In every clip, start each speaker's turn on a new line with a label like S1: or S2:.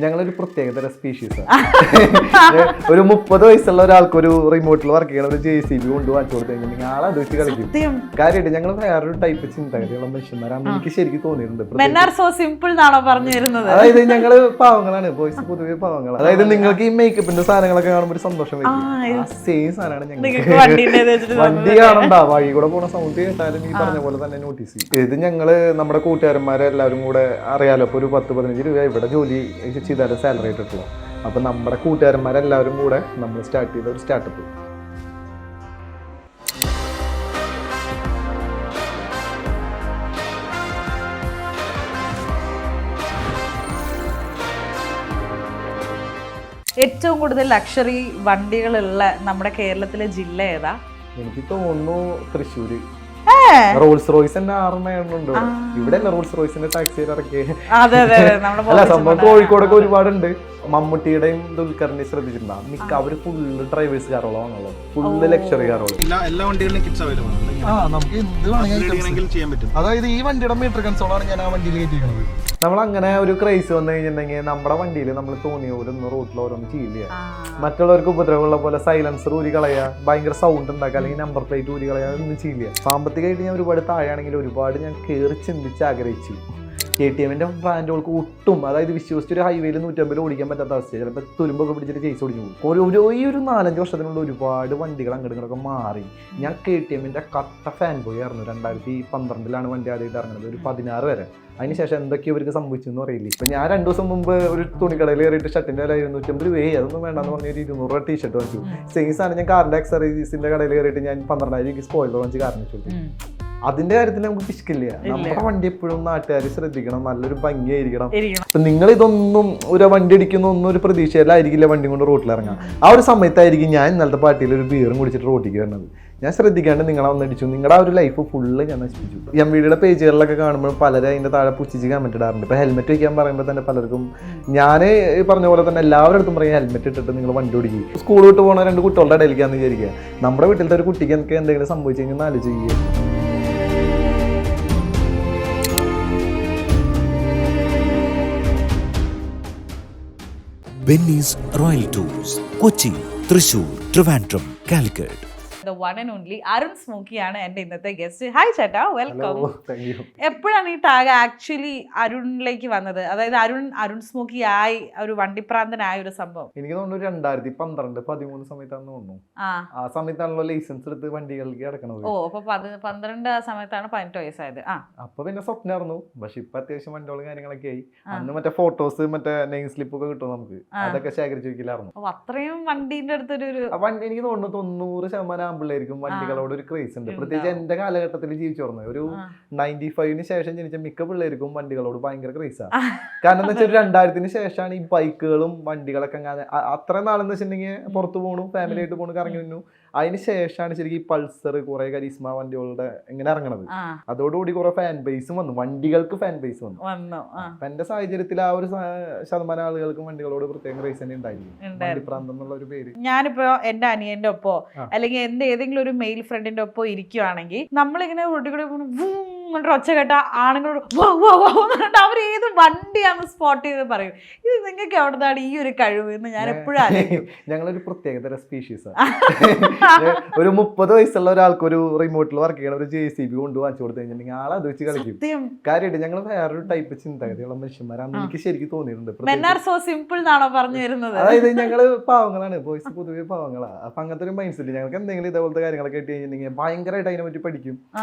S1: ഞങ്ങളൊരു പ്രത്യേകതര സ്പീഷീസാണ്. ഒരു 30 വയസ്സുള്ള ഒരാൾക്ക് ഒരു റിമോട്ടിൽ വർക്ക് ചെയ്യണ ഒരു JCB കൊണ്ട് വാങ്ങിച്ചു കൊടുത്തു കഴിഞ്ഞാൽ ആളെ അത് വെച്ച് കളിക്കും. കാര്യമായിട്ട് ഞങ്ങൾ വേറൊരു ടൈപ്പ് ചിന്തഗതിയുള്ള മനുഷ്യന്മാരാണ് എനിക്ക് ശരിക്കും തോന്നിയിട്ടുണ്ട്. അതായത് ഞങ്ങള് പാവങ്ങളാണ്, ബോയ്സ് പൊതുവെ പാവങ്ങളാണ്. അതായത് നിങ്ങൾക്ക് ഈ മേക്കപ്പിന്റെ സാധനങ്ങളൊക്കെ കാണുമ്പോൾ ഒരു സന്തോഷം വരും. സെയിം സാധനമാണ് ഞങ്ങൾക്ക്. വണ്ടി കാണണ്ട, വഴി കൂടെ പോണ സൗണ്ട് കേട്ടാലും ഈ പറഞ്ഞ പോലെ തന്നെ നോട്ടീസ് ചെയ്യും. ഇത് ഞങ്ങള് നമ്മുടെ കൂട്ടുകാരന്മാരെല്ലാവരും കൂടെ അറിയാലോ, ഇപ്പൊ ഒരു 10-15 രൂപ ഇവിടെ ജോലി ചെയ്താലും സാലറി ആയിട്ടുള്ളൂ. അപ്പൊ നമ്മുടെ കൂട്ടുകാരന്മാരെല്ലാവരും കൂടെ നമ്മൾ സ്റ്റാർട്ട് ചെയ്ത ഒരു സ്റ്റാർട്ടപ്പ്.
S2: ഏറ്റവും കൂടുതൽ ലക്ഷറി വണ്ടികളുള്ള നമ്മുടെ കേരളത്തിലെ ജില്ല ഏതാ?
S1: എനിക്ക് തോന്നുന്നു തൃശ്ശൂര്. റോൾസ് റോയ്സ് തന്നെ 6 ഉണ്ട് ഇവിടെ. റോൾസ് റോയ്സിന്റെ ടാക്സി ഇറക്കിയ അല്ല, സംഭവം കോഴിക്കോടൊക്കെ ഒരുപാടുണ്ട്. മമ്മൂട്ടിയുടെയും ദുൽഖറിന്റെയും ശ്രദ്ധിച്ചിട്ടുണ്ടാവും. മിക്ക അവര് ഫുള്ള് ഡ്രൈവേഴ്സ് കാറുകളോ ആണല്ലോ, ഫുള്ള് ലക്ഷറി കാറുകളോ.
S3: എല്ലാ വണ്ടികളിലും കിറ്റ്സ് അവൈലബിൾ ആണ്.
S1: നമുക്ക് എന്ത് വേണമെങ്കിലും
S3: ചെയ്യാൻ പറ്റും.
S1: അതായത് ഈ വണ്ടിയുടെ മീറ്റർ കൺസോളാണ് ഞാൻ ആ വണ്ടിയിൽ കയറ്റിയിരിക്കുന്നത്. നമ്മൾ അങ്ങനെ ഒരു ക്രൈസ് വന്നു കഴിഞ്ഞിട്ടുണ്ടെങ്കിൽ നമ്മുടെ വണ്ടിയിൽ നമ്മൾ തോന്നിയ ഓരോന്ന് റോട്ടിൽ ഓരോന്ന് ചെയ്യില്ല. മറ്റുള്ളവർക്ക് ഉപദ്രവമുള്ള പോലെ സൈലൻസർ ഊരി കളയുക, ഭയങ്കര സൗണ്ട് ഉണ്ടാക്കുക, അല്ലെങ്കിൽ നമ്പർ പ്ലേറ്റ് ഊരി കളയുക, ഒന്നും ചെയ്യില്ല. സാമ്പത്തികമായിട്ട് ഞാൻ ഒരുപാട് താഴെയാണെങ്കിൽ ഒരുപാട് ഞാൻ കയറി ചിന്തിച്ച് ആഗ്രഹിച്ചു. KTM ബ്രാൻഡുകൾക്ക് ഒട്ടും, അതായത് വിശ്വസിച്ച് ഒരു ഹൈവേയിൽ 150 ഓടിക്കാൻ പറ്റാത്ത അവസ്ഥ. ചിലപ്പോൾ തുരുമ്പൊക്കെ പിടിച്ചിട്ട് ചേസ് ഓടിച്ചു പോകും. ഈ ഒരു 4-5 വർഷത്തിനുള്ള ഒരുപാട് വണ്ടികൾ അങ്ങോട്ടൊക്കെ മാറി. ഞാൻ KTM കട്ട ഫാൻ ബോയ് ആയിരുന്നു. 2012 വണ്ടി ആദ്യമായിട്ട് ഇറങ്ങുന്നത്, ഒരു 16 വരെ. അതിനുശേഷം എന്തൊക്കെയോ ഇവർക്ക് സംഭവിച്ചെന്ന് അറിയില്ല. ഇപ്പം ഞാൻ 2 ദിവസം മുമ്പ് ഒരു തുണിക്കടയിൽ കയറിയിട്ട് ഷർട്ടിൻ്റെ വില 250 രൂപയെ, അതൊന്നും വേണ്ടെന്ന് പറഞ്ഞ ഒരു 200 രൂപ ടീഷർട്ട് വാങ്ങിച്ചു. സെയിം സാധനം ഞാൻ കാറിൻ്റെ അക്സറീസിൻ്റെ കടയിൽ കയറിയിട്ട് ഞാൻ 12,000 രൂപയ്ക്ക് സ്പോയിലർ വാങ്ങിച്ച് കാറിന് വെച്ചു. അതിന്റെ കാര്യത്തിൽ നമുക്ക് പിശുക്കില്ല. നമ്മുടെ വണ്ടി എപ്പോഴും നാട്ടുകാർ ശ്രദ്ധിക്കണം, നല്ലൊരു ഭംഗിയായിരിക്കണം. ഇപ്പൊ നിങ്ങൾ ഇതൊന്നും ഒരു വണ്ടി അടിക്കുന്ന ഒന്നും ഒരു പ്രതീക്ഷയിലായിരിക്കില്ല വണ്ടി കൊണ്ട് റോട്ടിൽ ഇറങ്ങാം. ആ ഒരു സമയത്തായിരിക്കും ഞാൻ ഇന്നലത്തെ പാർട്ടിയിൽ ഒരു ബീറും കുടിച്ചിട്ട് റോട്ടിലേക്ക് വരുന്നത്. ഞാൻ ശ്രദ്ധിക്കാണ്ട് നിങ്ങളെ വന്നടിച്ചു, നിങ്ങളുടെ ആ ഒരു ലൈഫ് ഫുള്ള് ഞാൻ നശിപ്പിച്ചു. MVDയുടെ പേജുകളിലൊക്കെ കാണുമ്പോൾ പലരും അതിന്റെ താഴെ പുച്ഛിച്ച് കമന്റ് ഇടാറുണ്ട്. ഇപ്പൊ ഹെൽമെറ്റ് വയ്ക്കാൻ പറയുമ്പോൾ തന്നെ പലർക്കും, ഞാൻ പറഞ്ഞ പോലെ തന്നെ എല്ലാവരുടെ അടുത്തും പറയും ഹെൽമെറ്റ് ഇട്ടിട്ട് നിങ്ങൾ വണ്ടി ഓടിക്കുക. സ്കൂൾ വിട്ട് പോകണ 2 കുട്ടികളുടെ ഇടയിലേക്കാന്ന് വിചാരിക്കുക. നമ്മുടെ വീട്ടിലത്തെ ഒരു കുട്ടിക്ക് എനിക്ക് എന്തെങ്കിലും സംഭവിച്ചു കഴിഞ്ഞാൽ ആലോചിക്കുക.
S4: Benny's Royal Tours, Kochi, Thrissur, Trivandrum, Calicut.
S2: The one and only Arun Smoky ആണ് എൻ്റെ ഇന്നത്തെ ഗസ്റ്റ്. ഹായ് ചേട്ടാ, വെൽക്കം. എപ്പോഴാണ് ഈ ടാഗ് ആക്ച്വലി അരുണിലേക്ക് വന്നത്? അതായത് അരുൺ സ്മോക്കി ആയി ഒരു വണ്ടിപ്രാന്തനായ ഒരു സംഭവം
S1: എനിക്ക് തോന്നുന്നു 2012-13 സമയത്താണെന്ന് തോന്നുന്നു. ആ സമയത്താണല്ലോ ലൈസൻസ് എടുത്ത് വണ്ടികളിലേക്ക് കിടക്കണത്.
S2: ഓ, അപ്പൊ 12 ആ സമയത്താണ് 18 വയസ്സായത്.
S1: അപ്പൊ പിന്നെ സ്വപ്നമായിരുന്നു. പക്ഷെ ഇപ്പൊ അത്യാവശ്യം വണ്ടികളും കാര്യങ്ങളൊക്കെ ആയി. അന്ന് മറ്റേ ഫോട്ടോസ്, മറ്റേ നെയിം സ്ലിപ്പ് ഒക്കെ കിട്ടും നമുക്ക്, അതൊക്കെ ശേഖരിച്ച് വെക്കില്ലായിരുന്നു.
S2: അപ്പൊ അത്രയും വണ്ടീന്റെ അടുത്തൊരു
S1: എനിക്ക് തോന്നുന്നു 90% പിള്ളേർക്കും വണ്ടികളോട് ഒരു ക്രേസ് ഉണ്ട്. പ്രത്യേകിച്ച് എന്റെ കാലഘട്ടത്തിൽ ജീവിച്ചു പറഞ്ഞത് ഒരു 95-ന് ശേഷം ജനിച്ച മിക്ക പിള്ളേർക്കും വണ്ടികളോട് ഭയങ്കര ക്രേസാണ്. കാരണം എന്താ വെച്ചാൽ 2000-ന് ശേഷമാണ് ഈ ബൈക്കുകളും വണ്ടികളൊക്കെ. അത്ര നാളെന്ന് വെച്ചിട്ടുണ്ടെങ്കിൽ പുറത്തു പോകണു, ഫാമിലി ആയിട്ട് പോകണു, കറങ്ങി വന്നു. അതിന് ശേഷമാണ് ശരിക്കും ഈ പൾസർ, കുറെ കരിസ്മ വണ്ടികളുടെ ഇങ്ങനെ ഇറങ്ങണത്. അതോടുകൂടി കുറെ ഫാൻ ബേസും വന്നു, വണ്ടികൾക്ക് ഫാൻ ബേസ് വന്നു. അപ്പൊ എന്റെ സാഹചര്യത്തിൽ ആ ഒരു ശതമാനം ആളുകൾക്കും വണ്ടികളോട് പ്രത്യേക ക്രേസ് തന്നെ ഉണ്ടായിരിക്കും. വണ്ടിപ്രാന്തം എന്നുള്ള ഒരു പേര്.
S2: ഞാനിപ്പോ എന്റെ അനിയന്റെ ഒപ്പോ അല്ലെങ്കിൽ എന്റെ ഏതെങ്കിലും ഒരു മെയിൽ ഫ്രണ്ടിന്റെ ഒപ്പം ഇരിക്കുവാണെങ്കിൽ നമ്മളിങ്ങനെ റോഡിൽ കൂടെ ഒച്ച കേട്ട ആണുങ്ങളോട് അവർ ഏത് വണ്ടിയാന്ന് സ്പോട്ട് ചെയ്ത് പറയും. ഇത് നിങ്ങൾക്ക് എവിടുന്നാണ് ഈ ഒരു കഴിവ് എന്ന് ഞാൻ എപ്പോഴും ആലോചിക്കും.
S1: ഞങ്ങളൊരു പ്രത്യേകതര സ്പീഷീസാണ്. ഒരു 30 വയസ്സുള്ള ഒരാൾക്ക് ഒരു റിമോട്ടിൽ വർക്ക് ചെയ്യണ ഒരു JCB കൊണ്ട് വാങ്ങിച്ചു കൊടുത്തു കഴിഞ്ഞിട്ടുണ്ടെങ്കിൽ ആളെ അത് വെച്ച് കളിക്കും. കാര്യമായിട്ട് ഞങ്ങൾ വേറൊരു ടൈപ്പ് ചിന്തഗതിയുള്ള മനുഷ്യന്മാരാണ് എനിക്ക് ശരിക്കും തോന്നിയിട്ടുണ്ട്. അതായത് ഞങ്ങള് പാവങ്ങളാണ്, ബോയ്സ് പൊതുവെ പാവങ്ങളാണ്. അപ്പൊ അങ്ങനത്തെ ഒരു മൈൻഡ് സെറ്റ്. ഞങ്ങൾക്ക് എന്തെങ്കിലും ഇതേപോലത്തെ കാര്യങ്ങളൊക്കെ ഇട്ട് കഴിഞ്ഞിട്ടുണ്ടെങ്കിൽ ഭയങ്കരമായിട്ട് അതിനെ പറ്റി പഠിക്കും.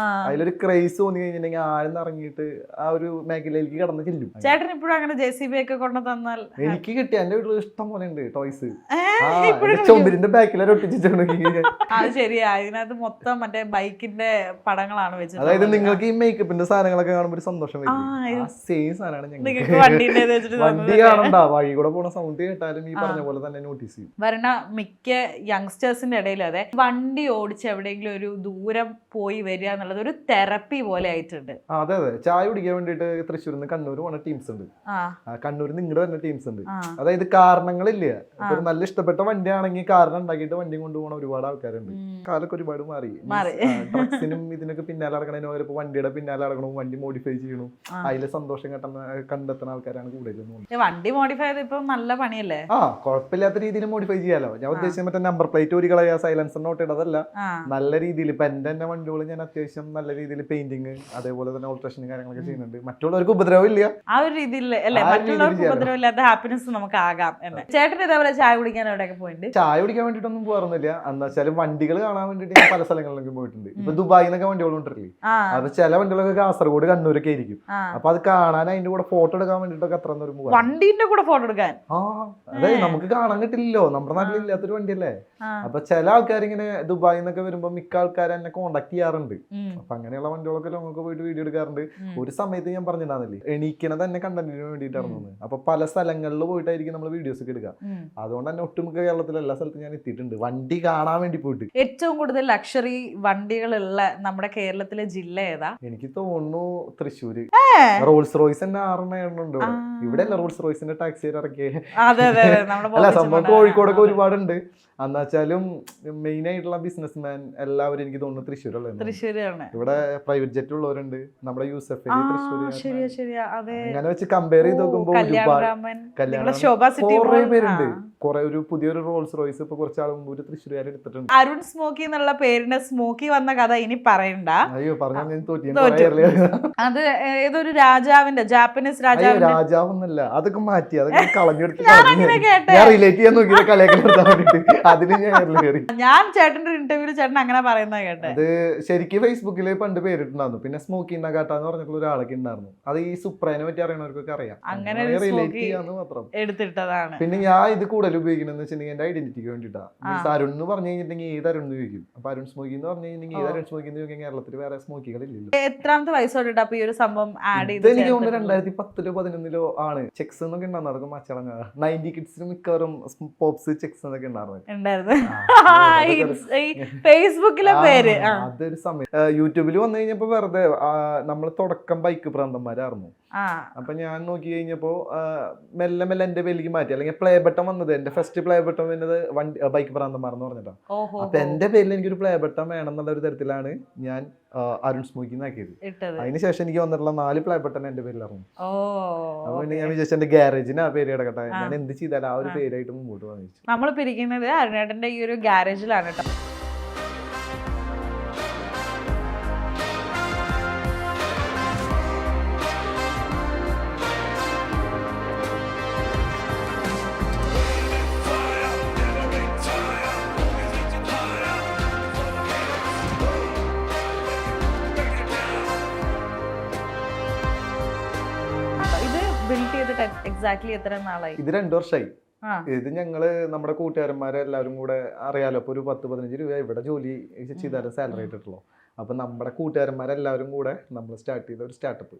S1: അതിലൊരു ക്രൈസ് തോന്നി കഴിഞ്ഞിട്ടുണ്ടെങ്കിൽ ആഴ്ന്ന് ഇറങ്ങിയിട്ട് ആ ഒരു മേഖലയിലേക്ക് കടന്ന് ചെല്ലും.
S2: ചേട്ടൻ ഇപ്പോഴും അങ്ങനെ JCB ഒക്കെ കൊണ്ടു തന്നാൽ
S1: എനിക്ക് കിട്ടിയ എന്റെ വീട്ടിൽ ഇഷ്ടം പോലെ ഉണ്ട് ടോയ്സ്. ചൊമ്പരിന്റെ ബാക്കിൽ ഒട്ടിച്ചിട്ടുണ്ടെങ്കിൽ
S2: അത് ശരിയാ, അതിനകത്ത് മൊത്തം മറ്റേ ബൈക്കിന്റെ പടങ്ങളാണ് വെച്ചത്.
S1: അതായത് നിങ്ങൾക്ക് ഈ മേക്കപ്പിന്റെ സാധനങ്ങളൊക്കെ കാണുമ്പോൾ ഒരു സന്തോഷം വരും. സെയിം സാധനമാണ് ഞങ്ങൾക്ക്. വണ്ടി കാണണ്ട, വഴി കൂടെ പോണ സൗണ്ട് കേട്ടാലും ഈ പറഞ്ഞ പോലെ തന്നെ നോട്ടീസ് ചെയ്യും.
S2: വരണ മിക്ക യങ്സ്റ്റേഴ്സിന്റെ ഇടയിൽ അതെ വണ്ടി ഓടിച്ച് എവിടെയെങ്കിലും ഒരു ദൂരം പോയി വരിക എന്നുള്ളത് ഒരു തെറപ്പി പോലെ ആയി കേട്ടിട്ടുണ്ട്.
S1: അതെ അതെ, ചായ കുടിക്കാൻ വേണ്ടിട്ട് തൃശ്ശൂരിൽ നിന്ന് കണ്ണൂർ പോണ ടീംസ് ഉണ്ട്, കണ്ണൂരിൽ നിന്ന് ഇങ്ങോട്ട് വരുന്ന ടീംസ് ഉണ്ട്. അതായത് കാരണങ്ങളില്ല, ഇപ്പൊ ഒരു നല്ല ഇഷ്ടപ്പെട്ട വണ്ടിയാണെങ്കിൽ കാരണം ഉണ്ടാക്കിയിട്ട് വണ്ടി കൊണ്ടുപോകണ ഒരുപാട് ആൾക്കാരുണ്ട്. കാലൊക്കെ ഒരുപാട് മാറി. ഡ്രഗ്സിനും ഇതിനൊക്കെ പിന്നാലെ നടക്കണതിന് പകരം ഇപ്പൊ വണ്ടിയുടെ പിന്നാലെ നടക്കണം, വണ്ടി മോഡിഫൈ ചെയ്യണം, അതില് സന്തോഷം കണ്ടെത്തുന്ന ആൾക്കാരാണ് കൂടുതൽ.
S2: വണ്ടി മോഡിഫൈ ചെയ്ത് ഇപ്പൊ നല്ല പണിയല്ലേ?
S1: കുഴപ്പമില്ലാത്ത രീതിയിൽ മോഡിഫൈ ചെയ്യാലോ. ഞാൻ ഉദ്ദേശിച്ച മറ്റേ നമ്പർ പ്ലേറ്റ് ഒരു കളയാ, സൈലൻസർ നോട്ട് ഇടതല്ല, നല്ല രീതിയിൽ. ഇപ്പൊ എന്റെ തന്നെ വണ്ടികൾ ഞാൻ അത്യാവശ്യം നല്ല രീതിയിൽ പെയിന്റിങ് അതേപോലെ തന്നെ ഓൾട്രേഷനും കാര്യങ്ങളൊക്കെ ചെയ്യുന്നുണ്ട്. മറ്റുള്ളവർക്ക് ഉപദ്രവം ഇല്ല,
S2: ആ ഒരു രീതിയിൽ അല്ലേ, മറ്റുള്ളവർക്ക് ഉപദ്രവമില്ലാത്ത ഹാപ്പിനെസ് നമുക്ക് ആകാം എന്ന്. ചേട്ടൻ ഇതേപോലെ ചായ കുടിക്കാൻ എവിടെയൊക്കെ പോയിട്ടുണ്ട്?
S1: ചായ കുടിക്കാൻ വേണ്ടിട്ടൊന്നും പോകാറൊന്നുമില്ല. എന്താ വെച്ചാൽ വണ്ടികൾ കാണാൻ വേണ്ടിട്ട് ഞാൻ പല സ്ഥലങ്ങളിലേക്ക് പോയിട്ടുണ്ട്. ഇപ്പൊ ദുബായിൽ നിന്നൊക്കെ വണ്ടികൾ കൊണ്ടിരില്ലേ, അത് ചില വണ്ടികളൊക്കെ കാസർഗോഡ് കണ്ണൂരൊക്കെ ആയിരിക്കും. അപ്പൊ അത് കാണാൻ അതിന്റെ കൂടെ ഫോട്ടോ എടുക്കാൻ വേണ്ടിട്ടൊക്കെ അത്ര ദൂരം പോകാം.
S2: വണ്ടിന്റെ കൂടെ ഫോട്ടോ എടുക്കാൻ
S1: അതെ, നമുക്ക് കാണാൻ കിട്ടില്ലല്ലോ, നമ്മുടെ നാട്ടിൽ ഇല്ലാത്തൊരു വണ്ടിയല്ലേ. അപ്പൊ ചില ആൾക്കാർ ഇങ്ങനെ ദുബായിൽ നിന്നൊക്കെ വരുമ്പോ മിക്ക ആൾക്കാർ എന്നെ കോണ്ടാക്ട് ചെയ്യാറുണ്ട്. അപ്പൊ അങ്ങനെയുള്ള വണ്ടികളൊക്കെ നമുക്ക് പോയിട്ട് വീഡിയോ എടുക്കാറുണ്ട്. ഒരു സമയത്ത് ഞാൻ പറഞ്ഞിട്ടുണ്ടായിരുന്നില്ലേ, എണീക്കണത് തന്നെ കണ്ടന്റിന് വേണ്ടിയിട്ടായിരുന്നു. അപ്പൊ പല സ്ഥലങ്ങളിൽ പോയിട്ടായിരിക്കും നമ്മൾ വീഡിയോസ് ഒക്കെ എടുക്കുക. അതുകൊണ്ട് തന്നെ ഒട്ടുമിക്ക കേരളത്തിലെ എല്ലാ സ്ഥലത്തും ഞാൻ എത്തിയിട്ടുണ്ട്, വണ്ടി കാണാൻ വേണ്ടി പോയിട്ട്.
S2: ഏറ്റവും കൂടുതൽ ലക്ഷറി വണ്ടികളുള്ള നമ്മുടെ കേരളത്തിലെ ജില്ല ഏതാ?
S1: എനിക്ക് തോന്നുന്നു തൃശ്ശൂര്. റോൾസ് റോയ്സ് തന്നെ 6 ഉണ്ട് ഇവിടെ അല്ല റോൾസ് റോയ്സിന്റെ ടാക്സി ഇറക്കിയേ. അല്ല, സംഭവം കോഴിക്കോടൊക്കെ ഒരുപാടുണ്ട്. എന്ന് വെച്ചാലും മെയിൻ ആയിട്ടുള്ള ബിസിനസ്മാൻ എല്ലാവരും എനിക്ക് തോന്നുന്നു തൃശ്ശൂരാണ്. ഇവിടെ പ്രൈവറ്റ് ജെറ്റ് ഉള്ളവരുണ്ട്, നമ്മുടെ യൂസഫ് അലി തൃശ്ശൂർ. അങ്ങനെ വെച്ച് കമ്പയർ ചെയ്ത് നോക്കുമ്പോ കുറെ പേരുണ്ട്. കുറെ ഒരു പുതിയൊരു റോൾസ് റോയ്സ് ഇപ്പൊ കുറച്ചാൾ മുമ്പ് ഒരു തൃശ്ശൂരുകാർ എടുത്തിട്ടുണ്ട്.
S2: അരുൺ സ്മോക്കി എന്നുള്ള പേരിന്റെ സ്മോക്കി വന്ന കഥ ഇനി പറയണ്ട.
S1: അയ്യോ, പറഞ്ഞ തോറ്റി.
S2: അത് ഏതൊരു രാജാവിന്റെ, ജാപ്പനീസ്
S1: രാജാവൊന്നല്ല, അതൊക്കെ മാറ്റി, അതൊക്കെ കളഞ്ഞെടുത്ത് ഞാൻ റിലേറ്റ് ചെയ്യാൻ നോക്കിയത് കളിയൊക്കെ നിർത്താൻ വേണ്ടിട്ട്. അതിന്
S2: ഞാൻ ചേട്ടന്റെ ഇന്റർവ്യൂല് ചേട്ടൻ അങ്ങനെ പറയുന്ന കേട്ടെ.
S1: അത് ശരിക്കും ഫേസ്ബുക്കിൽ പണ്ട് പേരിട്ടുണ്ടായിരുന്നു. പിന്നെ സ്മോക്കി നഗാട്ട എന്ന് പറഞ്ഞിട്ടുള്ള ഒരാളൊക്കെ ഉണ്ടായിരുന്നു. അത് ഈ സുപ്രേനെ പറ്റി അറിയണവർക്കൊക്കെ അറിയാം.
S2: അങ്ങനെ
S1: റിലേറ്റ് ചെയ്യാന്ന് മാത്രം
S2: എടുത്തിട്ടതാണ്.
S1: പിന്നെ ഞാൻ ഇത് കൂടുതൽ ഉപയോഗിക്കണമെന്ന് വെച്ചിട്ടുണ്ടെങ്കിൽ എന്റെ ഐഡന്റിറ്റിക്ക് വേണ്ടിയിട്ടാണ്. മീൻസ് അരുൺ എന്ന് പറഞ്ഞു കഴിഞ്ഞിട്ടുണ്ടെങ്കിൽ ഏത് അരുൺ എന്ന് ചോദിക്കും. അപ്പൊ അരുൺ സ്മോക്കി എന്ന് പറഞ്ഞു കഴിഞ്ഞിട്ടുണ്ടെങ്കിൽ ഏത് അരുൺ സ്മോക്കി എന്ന് ചോദിക്കാൻ കേരളത്തിൽ വേറെ സ്മോക്കികളില്ലല്ലോ.
S2: എത്രാമത്തെ വയസ്സോട്ട് അപ്പൊ ഈ ഒരു സംഭവം ആഡ് ചെയ്ത്?
S1: എനിക്ക് തോന്നുന്നു 2010 11 ആണ്. ചെക്സ് എന്നൊക്കെ ഉണ്ടായിരുന്നു, അതൊക്കെ മച്ചളഞ്ഞ 90 കിഡ്സിന് മിക്കവാറും പോപ്സ് ചെക്സ് എന്നൊക്കെ ഉണ്ടായിരുന്നു.
S2: ഫേസ്ബുക്കിലെ പേര്.
S1: അതൊരു സമയം യൂട്യൂബിൽ വന്നു കഴിഞ്ഞപ്പോ വെറുതെ നമ്മള് തുടക്കം ബൈക്ക് പ്രാന്തന്മാരായിരുന്നു. അപ്പൊ ഞാൻ നോക്കി കഴിഞ്ഞപ്പോ മെല്ലെ മെല്ലെ എന്റെ പേരിലേക്ക് മാറ്റി. അല്ലെങ്കിൽ പ്ലേ ബട്ടൺ വന്നത്, എന്റെ ഫസ്റ്റ് പ്ലേ ബട്ടൺ വന്നത് ബൈക്ക് പ്രാന്തന്മാർ എന്ന് പറഞ്ഞിട്ടാ. അപ്പൊ എന്റെ പേരിൽ എനിക്കൊരു പ്ലേ ബട്ടൺ വേണം എന്നുള്ള ഒരു തരത്തിലാണ് ഞാൻ അരുൺ സ്മോക്കി ആക്കിയത്. അതിനുശേഷം എനിക്ക് വന്നിട്ടുള്ള 4 പ്ലേ ബട്ടൺ എന്റെ പേരിലായിരുന്നു. അപ്പൊ പിന്നെ ഞാൻ വിചാരിച്ചു എന്റെ ഗ്യാരേജിന് ആ പേര് കിടക്കട്ടെ, ഞാൻ എന്ത് ചെയ്താലും ആ ഒരു പേരായിട്ട് മുമ്പോട്ട് വന്നു.
S2: നമ്മൾ പിരിക്കുന്നത് അരുണേട്ടന്റെ ഈ ഒരു ഗ്യാരേജിലാണ് കേട്ടോ. എക്സാക്ട്ലി എത്ര നാളായി?
S1: ഇത് 2 വർഷമായി. ഇത് ഞങ്ങള് നമ്മുടെ കൂട്ടുകാരന്മാരെ എല്ലാവരും കൂടെ അറിയാലോ, ഇപ്പൊ ഒരു 10-15 രൂപ ഇവിടെ ജോലി ചെയ്താലും സാലറി ആയിട്ടുള്ളൂ. അപ്പൊ നമ്മുടെ കൂട്ടുകാരന്മാരെല്ലാവരും കൂടെ നമ്മൾ സ്റ്റാർട്ട് ചെയ്ത ഒരു സ്റ്റാർട്ടപ്പ്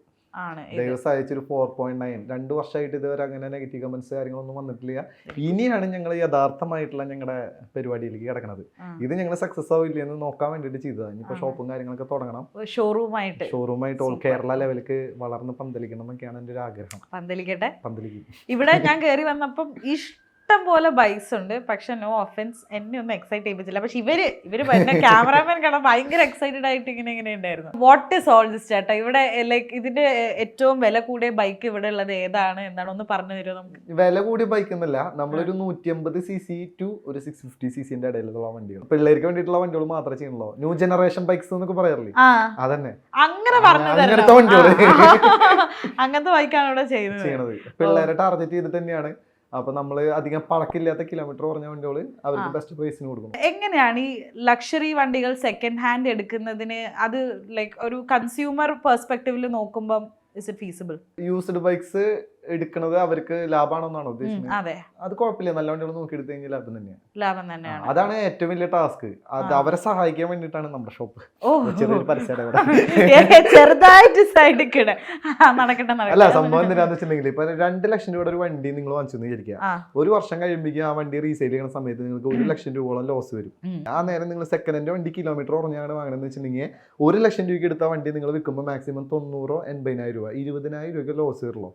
S1: ദൈവം സഹായിച്ചൊരു 4.9. 2 വർഷമായിട്ട് ഇതുവരെ അങ്ങനെ നെഗറ്റീവ് കമന്റ്സ് കാര്യങ്ങളൊന്നും വന്നിട്ടില്ല. ഇനിയാണ് ഞങ്ങൾ യഥാർത്ഥമായിട്ടുള്ള ഞങ്ങളുടെ പരിപാടിയിലേക്ക് കിടക്കുന്നത്. ഇത് ഞങ്ങൾ സക്സസ് ആവില്ല എന്ന് നോക്കാൻ വേണ്ടിട്ട് ചെയ്തതാണ്. ഇനിയിപ്പോ ഷോപ്പും കാര്യങ്ങളൊക്കെ തുടങ്ങണം, ഷോറൂമായിട്ട് ഓൾ കേരള ലെവലിലേക്ക് വളർന്ന് പന്തലിക്കണം എന്നൊക്കെയാണ് എന്റെ ഒരു ആഗ്രഹം. പന്തലിക്കും.
S2: ഇവിടെ ഞാൻ കയറി വന്നപ്പം ഇഷ്ടം പോലെ ബൈക്സ് ഉണ്ട്. പക്ഷെ നോ ഒഫൻസ്, എന്നെ ഒന്നും എക്സൈറ്റ് ചെയ്യിപ്പിച്ചില്ല. പക്ഷെ ഇവര് ക്യാമറാമാൻ കാണാൻ ഭയങ്കര എക്സൈറ്റഡ് ആയിട്ട് ഇങ്ങനെ ഉണ്ടായിരുന്നു. വാട്ട് ഇസ് ഓൾ ദിസ് ചേട്ടാ? ഇവിടെ ലൈക്ക് ഇതിന്റെ ഏറ്റവും വില കൂടിയ ബൈക്ക് ഇവിടെ ഉള്ളത് ഏതാണ് എന്നാണ് ഒന്ന് പറഞ്ഞു തരുമോ നമുക്ക്?
S1: വില കൂടിയ ബൈക്ക് എന്നല്ല, നമ്മളൊരു 150cc ടു ഒരു 650cc ഇടയിലുള്ള വണ്ടികൾ, പിള്ളേർക്ക് വേണ്ടിയിട്ടുള്ള വണ്ടികൾ മാത്രമേ ചെയ്യുന്നുള്ളൂ. ന്യൂ ജനറേഷൻ ബൈക്സ് എന്നൊക്കെ പറയാറില്ലേ, അതന്നെ.
S2: അങ്ങനെ പറഞ്ഞു അങ്ങനത്തെ ബൈക്കാണ് ഇവിടെ ചെയ്യുന്നത്.
S1: പിള്ളേരെ ടാർഗറ്റ് ചെയ്തിട്ട് തന്നെയാണ്. അപ്പൊ നമ്മള് അധികം പഴക്കില്ലാത്ത കിലോമീറ്റർ കുറഞ്ഞ വണ്ടികള് അവർക്ക് ബെസ്റ്റ് പ്രൈസിന് കൊടുക്കും.
S2: എങ്ങനെയാണ് ഈ ലക്ഷറി വണ്ടികൾ സെക്കൻഡ് ഹാൻഡ് എടുക്കുന്നതിന്? അത് ലൈക്ക് ഒരു കൺസ്യൂമർ പെർസ്പെക്റ്റീവില് നോക്കുമ്പോൾ is it feasible?
S1: Used bikes എടുക്കുന്നത് അവർക്ക് ലാഭമാണോന്നാണോ ഉദ്ദേശിക്കുന്നത്?
S2: അതെ,
S1: അത് കുഴപ്പമില്ല, നല്ല വണ്ടികൾ നോക്കി എടുത്തു കഴിഞ്ഞാൽ ലാഭം തന്നെയാണ്.
S2: ലാഭം തന്നെയാണ്.
S1: അതാണ് ഏറ്റവും വലിയ ടാസ്ക്. അത് അവരെ സഹായിക്കാൻ വേണ്ടിയിട്ടാണ് നമ്മുടെ ഷോപ്പ്.
S2: ഓ,
S1: ചെറിയൊരു പരസ്യം
S2: ചെറുതായിട്ട് സൈഡിൽ നടക്കട്ടെ.
S1: അല്ല, സംഭവം എന്തിനാന്ന് വെച്ചിട്ടുണ്ടെങ്കിൽ ഇപ്പൊ 2 ലക്ഷം രൂപയുടെ ഒരു വണ്ടി നിങ്ങൾ വാങ്ങിച്ചു വിചാരിക്കുക. ഒരു വർഷം കഴിയുമ്പോഴേക്കും ആ വണ്ടി റീസെയിൽ ചെയ്യുന്ന സമയത്ത് നിങ്ങൾക്ക് 1 ലക്ഷം രൂപയോളം ലോസ് വരും. ആ നേരം നിങ്ങൾ സെക്കൻഡ് ഹാൻഡ് വണ്ടി കിലോമീറ്റർ കുറഞ്ഞാണ് വാങ്ങണമെന്ന് വെച്ചിട്ടുണ്ടെങ്കിൽ 1 ലക്ഷം രൂപയ്ക്ക് എടുത്ത വണ്ടി നിങ്ങൾ വിൽക്കുമ്പോൾ മാക്സിമം 90,000-80,000 രൂപ, 20,000 രൂപയ്ക്ക് ലോസ് വരുള്ളൂ.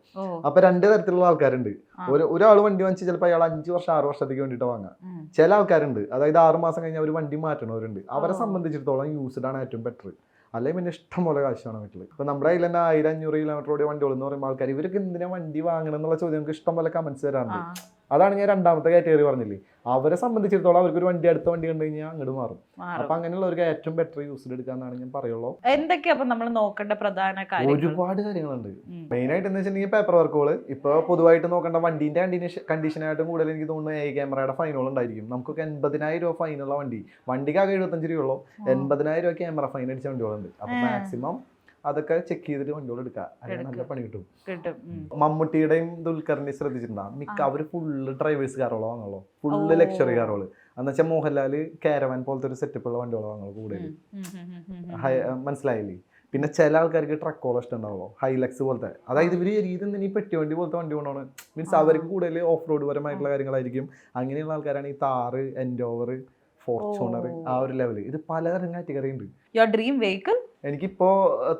S1: അപ്പൊ 2 തരത്തിലുള്ള ആൾക്കാരുണ്ട്. ഒരാൾ വണ്ടി വാങ്ങിച്ച് ചിലപ്പോൾ അയാൾ 5 വർഷം 6 വർഷത്തേക്ക് വേണ്ടിയിട്ട് വാങ്ങാം. ചില ആൾക്കാരുണ്ട്, അതായത് 6 മാസം കഴിഞ്ഞാൽ അവർ വണ്ടി മാറ്റണവരുണ്ട്. അവരെ സംബന്ധിച്ചിടത്തോളം യൂസ്ഡ് ആണ് ഏറ്റവും ബെറ്റർ. അല്ലെങ്കിൽ പിന്നെ ഇഷ്ടം പോലെ കാശാണ് വീട്ടിൽ. ഇപ്പൊ നമ്മുടെ കയ്യിൽ തന്നെ 1000-500 കിലോമീറ്റർ ഓടിയ വണ്ടികൾ എന്ന് പറയുമ്പോൾ ആൾക്കാർ ഇവർക്ക് എന്തിനാ വണ്ടി വാങ്ങണം എന്നുള്ള ചോദ്യം നമുക്ക് ഇഷ്ടം പോലെ കമന്റ്സ് തരാറുണ്ട്. അതാണ് ഞാൻ രണ്ടാമത്തെ കാറ്റഗറി പറഞ്ഞില്ലേ, അവരെ സംബന്ധിച്ചിടത്തോളം അവർക്ക് ഒരു വണ്ടി അടുത്ത വണ്ടി കണ്ടു കഴിഞ്ഞാൽ അങ്ങോട്ട് മാറും. അപ്പൊ അങ്ങനെയുള്ളവർക്ക് ഏറ്റവും ബെറ്റർ യൂസ്ഡ് എടുക്കാന്നാണ് ഞാൻ പറയുള്ളൂ.
S2: എന്തൊക്കെയാ നമ്മൾ നോക്കേണ്ട പ്രധാന കാര്യം?
S1: ഒരുപാട് കാര്യങ്ങളുണ്ട്. മെയിൻ ആയിട്ട് എന്ന് വെച്ചിട്ടുണ്ടെങ്കിൽ പേപ്പർ വർക്കുകൾ. ഇപ്പൊ പൊതുവായിട്ട് നോക്കേണ്ട വണ്ടീന്റെ കണ്ടീഷനായിട്ടും കൂടുതൽ എനിക്ക് തോന്നുന്നു AI ക്യാമറയുടെ ഫൈനുകൾ ഉണ്ടായിരിക്കും. നമുക്കൊക്കെ 80,000 രൂപ ഫൈനുള്ള വണ്ടിക്കാകെ 75 രൂപയുള്ളൂ. 80,000 രൂപ ക്യാമറ ഫൈൻ അടിച്ച വണ്ടികളുണ്ട്. അപ്പൊ മാക്സിമം അതൊക്കെ ചെക്ക് ചെയ്തിട്ട് വണ്ടികൾ എടുക്കുക, അതിന് നല്ല പണി കിട്ടും. മമ്മൂട്ടിയുടെയും ദുൽഖറിന്റെയും ശ്രദ്ധിച്ചിട്ടുണ്ടാകും, മിക്ക അവര് ഫുള്ള് ഡ്രൈവേഴ്സ് കാറുകളോ വാങ്ങുള്ളൂ, ഫുള്ള് ലക്ഷറി കാറുകൾ. എന്ന് വെച്ചാൽ മോഹൻലാല് കാരവാൻ പോലത്തെ ഒരു സെറ്റപ്പ് ഉള്ള വണ്ടികളോ വാങ്ങുള്ളൂ കൂടുതൽ. മനസ്സിലായില്ലേ? പിന്നെ ചില ആൾക്കാർക്ക് ട്രക്കോളം ഇഷ്ടം ഉണ്ടാവുള്ളൂ, ഹൈലക്സ് പോലത്തെ. അതായത് ഇവര് രീതി ഈ പെട്ടി വണ്ടി പോലത്തെ വണ്ടി കൊണ്ടാണ്. മീൻസ് അവർക്ക് കൂടുതൽ ഓഫ് റോഡ് പരമായിട്ടുള്ള കാര്യങ്ങളായിരിക്കും. അങ്ങനെയുള്ള ആൾക്കാരാണ് ഈ താറ്, എൻഡോവർ, ഫോർച്യൂണർ, ആ ഒരു ലെവല്. ഇത് പലതരം കാറ്റഗറി ഉണ്ട്.
S2: Dream vehicle?
S1: എനിക്കിപ്പോ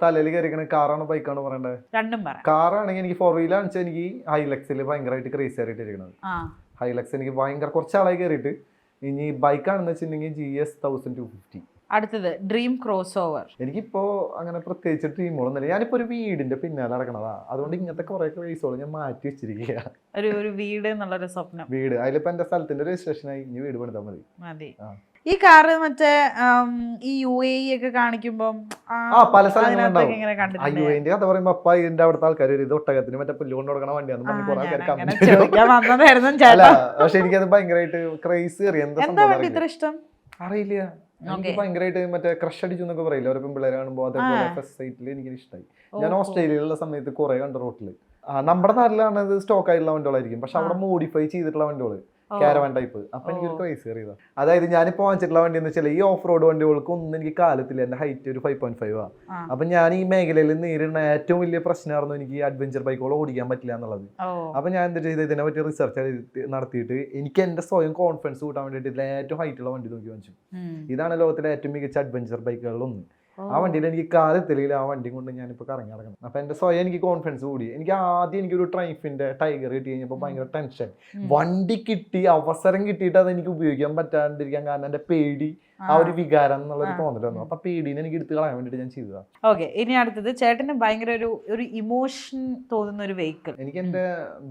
S1: തലയിൽ കയറിക്കണ കാറാണോ ബൈക്കാണോ പറയണ്ടത്?
S2: രണ്ടും പറയാം.
S1: കാറാണെങ്കിൽ എനിക്ക് 4 വീലർ ആണെന്ന് വെച്ചാൽ എനിക്ക് ഹൈലക്സിൽ ഭയങ്കരമായിട്ട് ക്രേസ് ആയിട്ട് ഇരിക്കുന്നത്. ഹൈലക്സ് എനിക്ക് ഭയങ്കര കുറച്ചാളായി കയറിയിട്ട്. ഇനി ബൈക്കാണെന്ന് വെച്ചിട്ടുണ്ടെങ്കിൽ GS 1250.
S2: അടുത്തത് ഡ്രീം ക്രോസ് ഓവർ.
S1: എനിക്കിപ്പോ അങ്ങനെ പ്രത്യേകിച്ച് ഡ്രീമുകളൊന്നുമില്ല. ഞാനിപ്പോ ഒരു വീടിന്റെ പിന്നാലെ നടക്കണതാ. അതുകൊണ്ട് ഇങ്ങനത്തെ കുറെ ക്രേസുകൾ ഞാൻ മാറ്റി വെച്ചിരിക്കുക.
S2: ഒരു വീട് എന്നുള്ളൊരു സ്വപ്നം.
S1: വീട്, അതിലിപ്പോ എന്റെ സ്ഥലത്തിന്റെ രജിസ്ട്രേഷനായി ഇനി വീട് പണിതാൽ മതി.
S2: ഈ കാറ് മറ്റേ ഈ UAE ഒക്കെ കാണിക്കുമ്പോ
S1: പല സ്ഥലങ്ങളുണ്ടാവും. UAE കഥ പറയുമ്പോ അപ്പ ഇതിന്റെ അവിടുത്തെ ആൾക്കാർ ഇത് ഒട്ടകത്തിന് മറ്റേ പുല്ല് കൊണ്ട് കൊടുക്കണ വണ്ടിയാന്ന് പറഞ്ഞ് കുറെ ആൾക്കാർ. അല്ല, പക്ഷെ എനിക്കത് ഭയങ്കരമായിട്ട് ക്രൈസ് കയറി. എന്താ
S2: ഇഷ്ടം അറിയില്ല.
S1: എനിക്ക് ഭയങ്കരമായിട്ട് മറ്റേ ക്രഷ് അടിച്ചു എന്നൊക്കെ പറയില്ല ഓരോ പെൺപിള്ളേരെ കാണുമ്പോൾ. അതേപോലെ ഫസ്റ്റ് സൈറ്റിൽ എനിക്ക് ഇഷ്ടമായി. ഞാൻ ഓസ്ട്രേലിയയിലുള്ള സമയത്ത് കുറെ കണ്ട റോട്ടില്. നമ്മുടെ നാട്ടിലാണ് ഇത് സ്റ്റോക്ക് ആയിട്ടുള്ള വണ്ടികളായിരിക്കും, പക്ഷെ അവിടെ മോഡിഫൈ ചെയ്തിട്ടുള്ള വണ്ടികള്, കാരവാൻ ടൈപ്പ്. അപ്പൊ എനിക്കൊരു ക്രൈസ് കയറിയതാ. അതായത് ഞാനിപ്പോ വാങ്ങിച്ചിട്ടുള്ള വണ്ടി എന്ന് വെച്ചാൽ ഈ ഓഫ് റോഡ് വണ്ടികൾക്ക് ഒന്നും എനിക്ക് കാലത്തില്ല. എന്റെ ഹൈറ്റ് ഒരു 5.5 ആ. അപ്പൊ ഞാൻ ഈ മേഖലയിൽ നേരിടുന്ന ഏറ്റവും വലിയ പ്രശ്നമായിരുന്നു എനിക്ക് അഡ്വഞ്ചർ ബൈക്കുകൾ ഓടിക്കാൻ പറ്റില്ല എന്നുള്ളത്. അപ്പൊ ഞാൻ എന്താ ചെയ്തത്, ഇതിനെ പറ്റി റിസർച്ച് നടത്തിയിട്ട് എനിക്ക് എന്റെ സ്വയം കോൺഫിഡൻസ് കൂട്ടാൻ വേണ്ടിയിട്ട് ഇതിലെ ഏറ്റവും ഹൈറ്റ് ഉള്ള വണ്ടി നോക്കി വാങ്ങിച്ചു. ഇതാണ് ലോകത്തിലെ ഏറ്റവും മികച്ച അഡ്വഞ്ചർ ബൈക്കുകളിലൊന്ന്. ആ വണ്ടിയിൽ എനിക്ക് കാലത്തില്ലെങ്കിൽ ആ വണ്ടി കൊണ്ട് ഞാനിപ്പോൾ കറങ്ങി നടക്കണം. അപ്പൊ എന്റെ സ്വയം എനിക്ക് കോൺഫിഡൻസ് കൂടി. എനിക്ക് ആദ്യം എനിക്കൊരു ട്രൈഫിന്റെ ടൈഗർ കിട്ടി കഴിഞ്ഞപ്പോൾ ഭയങ്കര ടെൻഷൻ. വണ്ടി കിട്ടി, അവസരം കിട്ടിയിട്ട് അത് എനിക്ക് ഉപയോഗിക്കാൻ പറ്റാണ്ടിരിക്കാൻ കാരണം എന്റെ പേടി, ആ ഒരു വികാരം എന്നുള്ളൊരു തോന്നൽ വന്നു. അപ്പൊ പേടിനെ എനിക്ക് എടുത്ത് കളയാൻ വേണ്ടിട്ട് ഞാൻ ചെയ്തതാണ്.
S2: ഓക്കെ, ഇനി അടുത്തത് ചേട്ടന് ഭയങ്കര ഒരു ഇമോഷൻ തോന്നുന്ന ഒരു വെഹിക്കിൾ.
S1: എനിക്ക് എന്റെ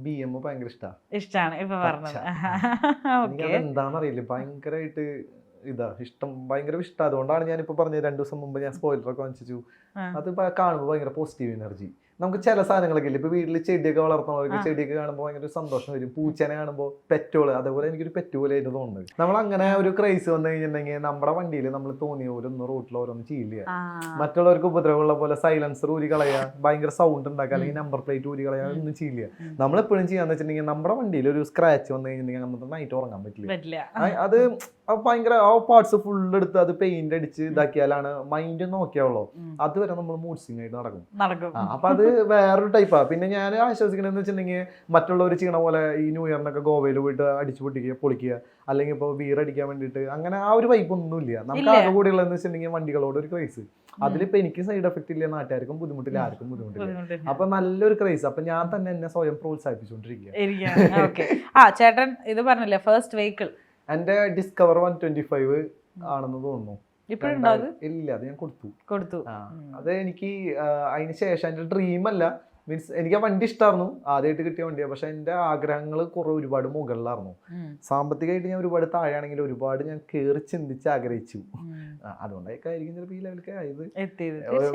S1: BM ഭയങ്കര
S2: ഇഷ്ടമാണ്. ഇപ്പൊ പറഞ്ഞത്
S1: എന്താണെന്നറിയില്ല, ഭയങ്കരമായിട്ട് ഇഷ്ടം, ഭയങ്കര ഇഷ്ടം. അതുകൊണ്ടാണ് ഞാനിപ്പോ പറഞ്ഞത് 2 ദിവസം മുമ്പ് ഞാൻ സ്പോയിലറൊക്കെ വാങ്ങിച്ചു. അത് കാണുമ്പോൾ ഭയങ്കര പോസിറ്റീവ് എനർജി. നമുക്ക് ചില സാധനങ്ങളൊക്കെ ഇല്ല, ഇപ്പൊ വീട്ടിൽ ചെടിയൊക്കെ വളർത്തുന്നവർക്ക് ചെടിയൊക്കെ കാണുമ്പോൾ ഭയങ്കര സന്തോഷം വരും. പൂച്ചനെ കാണുമ്പോൾ പെറ്റോള്, അതേപോലെ എനിക്കൊരു പെറ്റ് പോലെ ആയിട്ട് തോന്നുന്നത്. നമ്മൾ അങ്ങനെ ഒരു ക്രൈസ് വന്നു കഴിഞ്ഞിട്ടുണ്ടെങ്കിൽ നമ്മുടെ വണ്ടിയിൽ നമ്മൾ തോന്നിയ പോലെ ഒന്നും റോട്ടിൽ ഓരോന്നും ചെയ്യില്ല. മറ്റുള്ളവർക്ക് ഉപദ്രവമുള്ള പോലെ സൈലൻസർ ഊരി കളയാ, ഭയങ്കര സൗണ്ട് ഉണ്ടാക്കുക, അല്ലെങ്കിൽ നമ്പർ പ്ലേറ്റ് ഊരി കളയാ, ഒന്നും ചെയ്യില്ല. നമ്മളെപ്പോഴും ചെയ്യാന്ന് വെച്ചിട്ടുണ്ടെങ്കിൽ നമ്മുടെ വണ്ടിയിൽ ഒരു സ്ക്രാച്ച് വന്നു കഴിഞ്ഞിട്ടുണ്ടെങ്കിൽ നമുക്ക് നൈറ്റ് ഉറങ്ങാൻ പറ്റില്ല. അത് ഭയങ്കര ആ പാർട്സ് ഫുള്ള് എടുത്ത് അത് പെയിന്റ് അടിച്ച് ഇതാക്കിയാലാണ് മൈൻഡ് നോക്കിയാവുള്ളൂ. അതുവരെ നമ്മൾ മൂഡ് സ്വിംഗ് ആയിട്ട് നടക്കും. അപ്പൊ അത് വേറൊരു ടൈപ്പാ. പിന്നെ ഞാൻ ആശ്വസിക്കണെന്ന് വെച്ചിട്ടുണ്ടെങ്കിൽ മറ്റുള്ളവർ ചെയ്യണ പോലെ ഈ ന്യൂ ഇയറിനൊക്കെ ഗോവയിൽ പോയിട്ട് അടിച്ചു പൊളിക്കുക, അല്ലെങ്കിൽ ഇപ്പോൾ ബീർ അടിക്കാൻ വേണ്ടിയിട്ട് അങ്ങനെ ആ ഒരു വൈബ് ഒന്നുമില്ല. നമുക്ക് ആകെ കൂടിയുള്ളതെന്ന് വെച്ചിട്ടുണ്ടെങ്കിൽ വണ്ടികളോട് ഒരു ക്രൈസ്. അതിലിപ്പോ എനിക്ക് സൈഡ് എഫക്ട് ഇല്ല, നാട്ടുകാർക്കും ബുദ്ധിമുട്ടില്ല, ആർക്കും ബുദ്ധിമുട്ടില്ല. അപ്പൊ നല്ലൊരു ക്രൈസ്. അപ്പൊ ഞാൻ തന്നെ എന്നെ സ്വയം പ്രോത്സാഹിപ്പിച്ചുകൊണ്ടിരിക്കുക.
S2: ചേട്ടൻ ഇത് പറഞ്ഞില്ലേ ഫസ്റ്റ് വെഹിക്കിൾ?
S1: എന്റെ ഡിസ്കവർ 125 ആണെന്ന് തോന്നുന്നു. ഇല്ല, അത് ഞാൻ കൊടുത്തു. അത് എനിക്ക് അതിന് ശേഷം എന്റെ ഡ്രീം അല്ല, മീൻസ് എനിക്ക് ആ വണ്ടി ഇഷ്ടമായിരുന്നു, ആദ്യമായിട്ട് കിട്ടിയ വണ്ടിയാണ്. പക്ഷെ എന്റെ ആഗ്രഹങ്ങൾ ഒരുപാട് മുകളിലായിരുന്നു. സാമ്പത്തികമായിട്ട് ഞാൻ ഒരുപാട് താഴെയാണെങ്കിൽ ഒരുപാട് ഞാൻ കയറി ചിന്തിച്ച് ആഗ്രഹിച്ചു. അതുകൊണ്ടൊക്കെ ആയിരിക്കും ചിലപ്പോൾ ഈ ലെവലൊക്കെ ആയത്.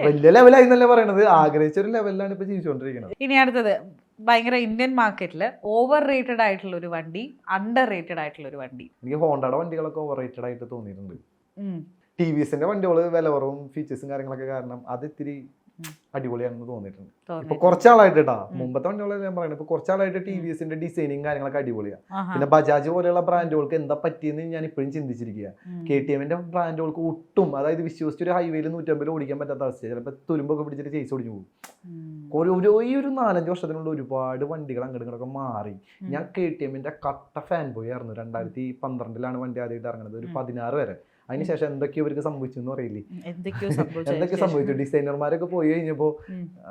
S1: വലിയ ലെവലായി എന്നല്ലേ പറയണത്, ആഗ്രഹിച്ച ഒരു ലെവലിലാണ് ഇപ്പൊ ജീവിച്ചുകൊണ്ടിരിക്കുന്നത്.
S2: ഇനി അടുത്തത് ഭയങ്കര ഇന്ത്യൻ മാർക്കറ്റില് ഓവർ റേറ്റഡ് ആയിട്ടുള്ള ഒരു വണ്ടി, അണ്ടർ റേറ്റഡ് ആയിട്ടുള്ള ഒരു വണ്ടി.
S1: എനിക്ക് ഹോണ്ടയുടെ വണ്ടികളൊക്കെ ഓവർ റേറ്റഡ് ആയിട്ട് തോന്നിയിട്ടുണ്ട്. TVSന്റെ വണ്ടികള് വില കുറവും ഫീച്ചേഴ്സും കാര്യങ്ങളൊക്കെ കാരണം അത് ഇത്തിരി അടിപൊളിയാണെന്ന് തോന്നിയിട്ടുണ്ട്. ഇപ്പൊ കുറച്ചാളായിട്ട് കേട്ടാ, മുമ്പത്തെ വണ്ടികളെ ഞാൻ പറയുന്നത്, ഇപ്പൊ കുറച്ചാളായിട്ട് TVSന്റെ ഡിസൈനിങ് കാര്യങ്ങളൊക്കെ അടിപൊളിയാണ്. പിന്നെ ബജാജ് പോലെയുള്ള ബ്രാൻഡുകൾക്ക് എന്താ പറ്റിയെന്ന് ഞാൻ ഇപ്പോഴും ചിന്തിച്ചിരിക്കുക. KTMന്റെ ബ്രാൻഡുകൾക്ക് ഒട്ടും, അതായത് വിശ്വസിച്ച് ഒരു ഹൈവേയിൽ 150 ഓടിക്കാൻ പറ്റാത്ത അവസ്ഥ, ചിലപ്പോൾ തുരുമ്പൊക്കെ പിടിച്ചിട്ട് ചേസ് ഓടിഞ്ഞു പോകും. ഈ ഒരു 4-5 വർഷത്തിനുള്ള ഒരുപാട് വണ്ടികൾ അങ്ങോട്ടൊക്കെ മാറി. ഞാൻ KTMന്റെ കട്ട ഫാൻ ബോയ് ആയിരുന്നു. 2012 വണ്ടി ആദ്യമായിട്ട് ഇറങ്ങുന്നത്, ഒരു 16 വരെ. അതിനുശേഷം എന്തൊക്കെയോ ഇവർക്ക് സംഭവിച്ചു എന്ന് പറയില്ലേ, എന്തൊക്കെ സംഭവിച്ചു. ഡിസൈനർമാരൊക്കെ പോയി കഴിഞ്ഞപ്പോ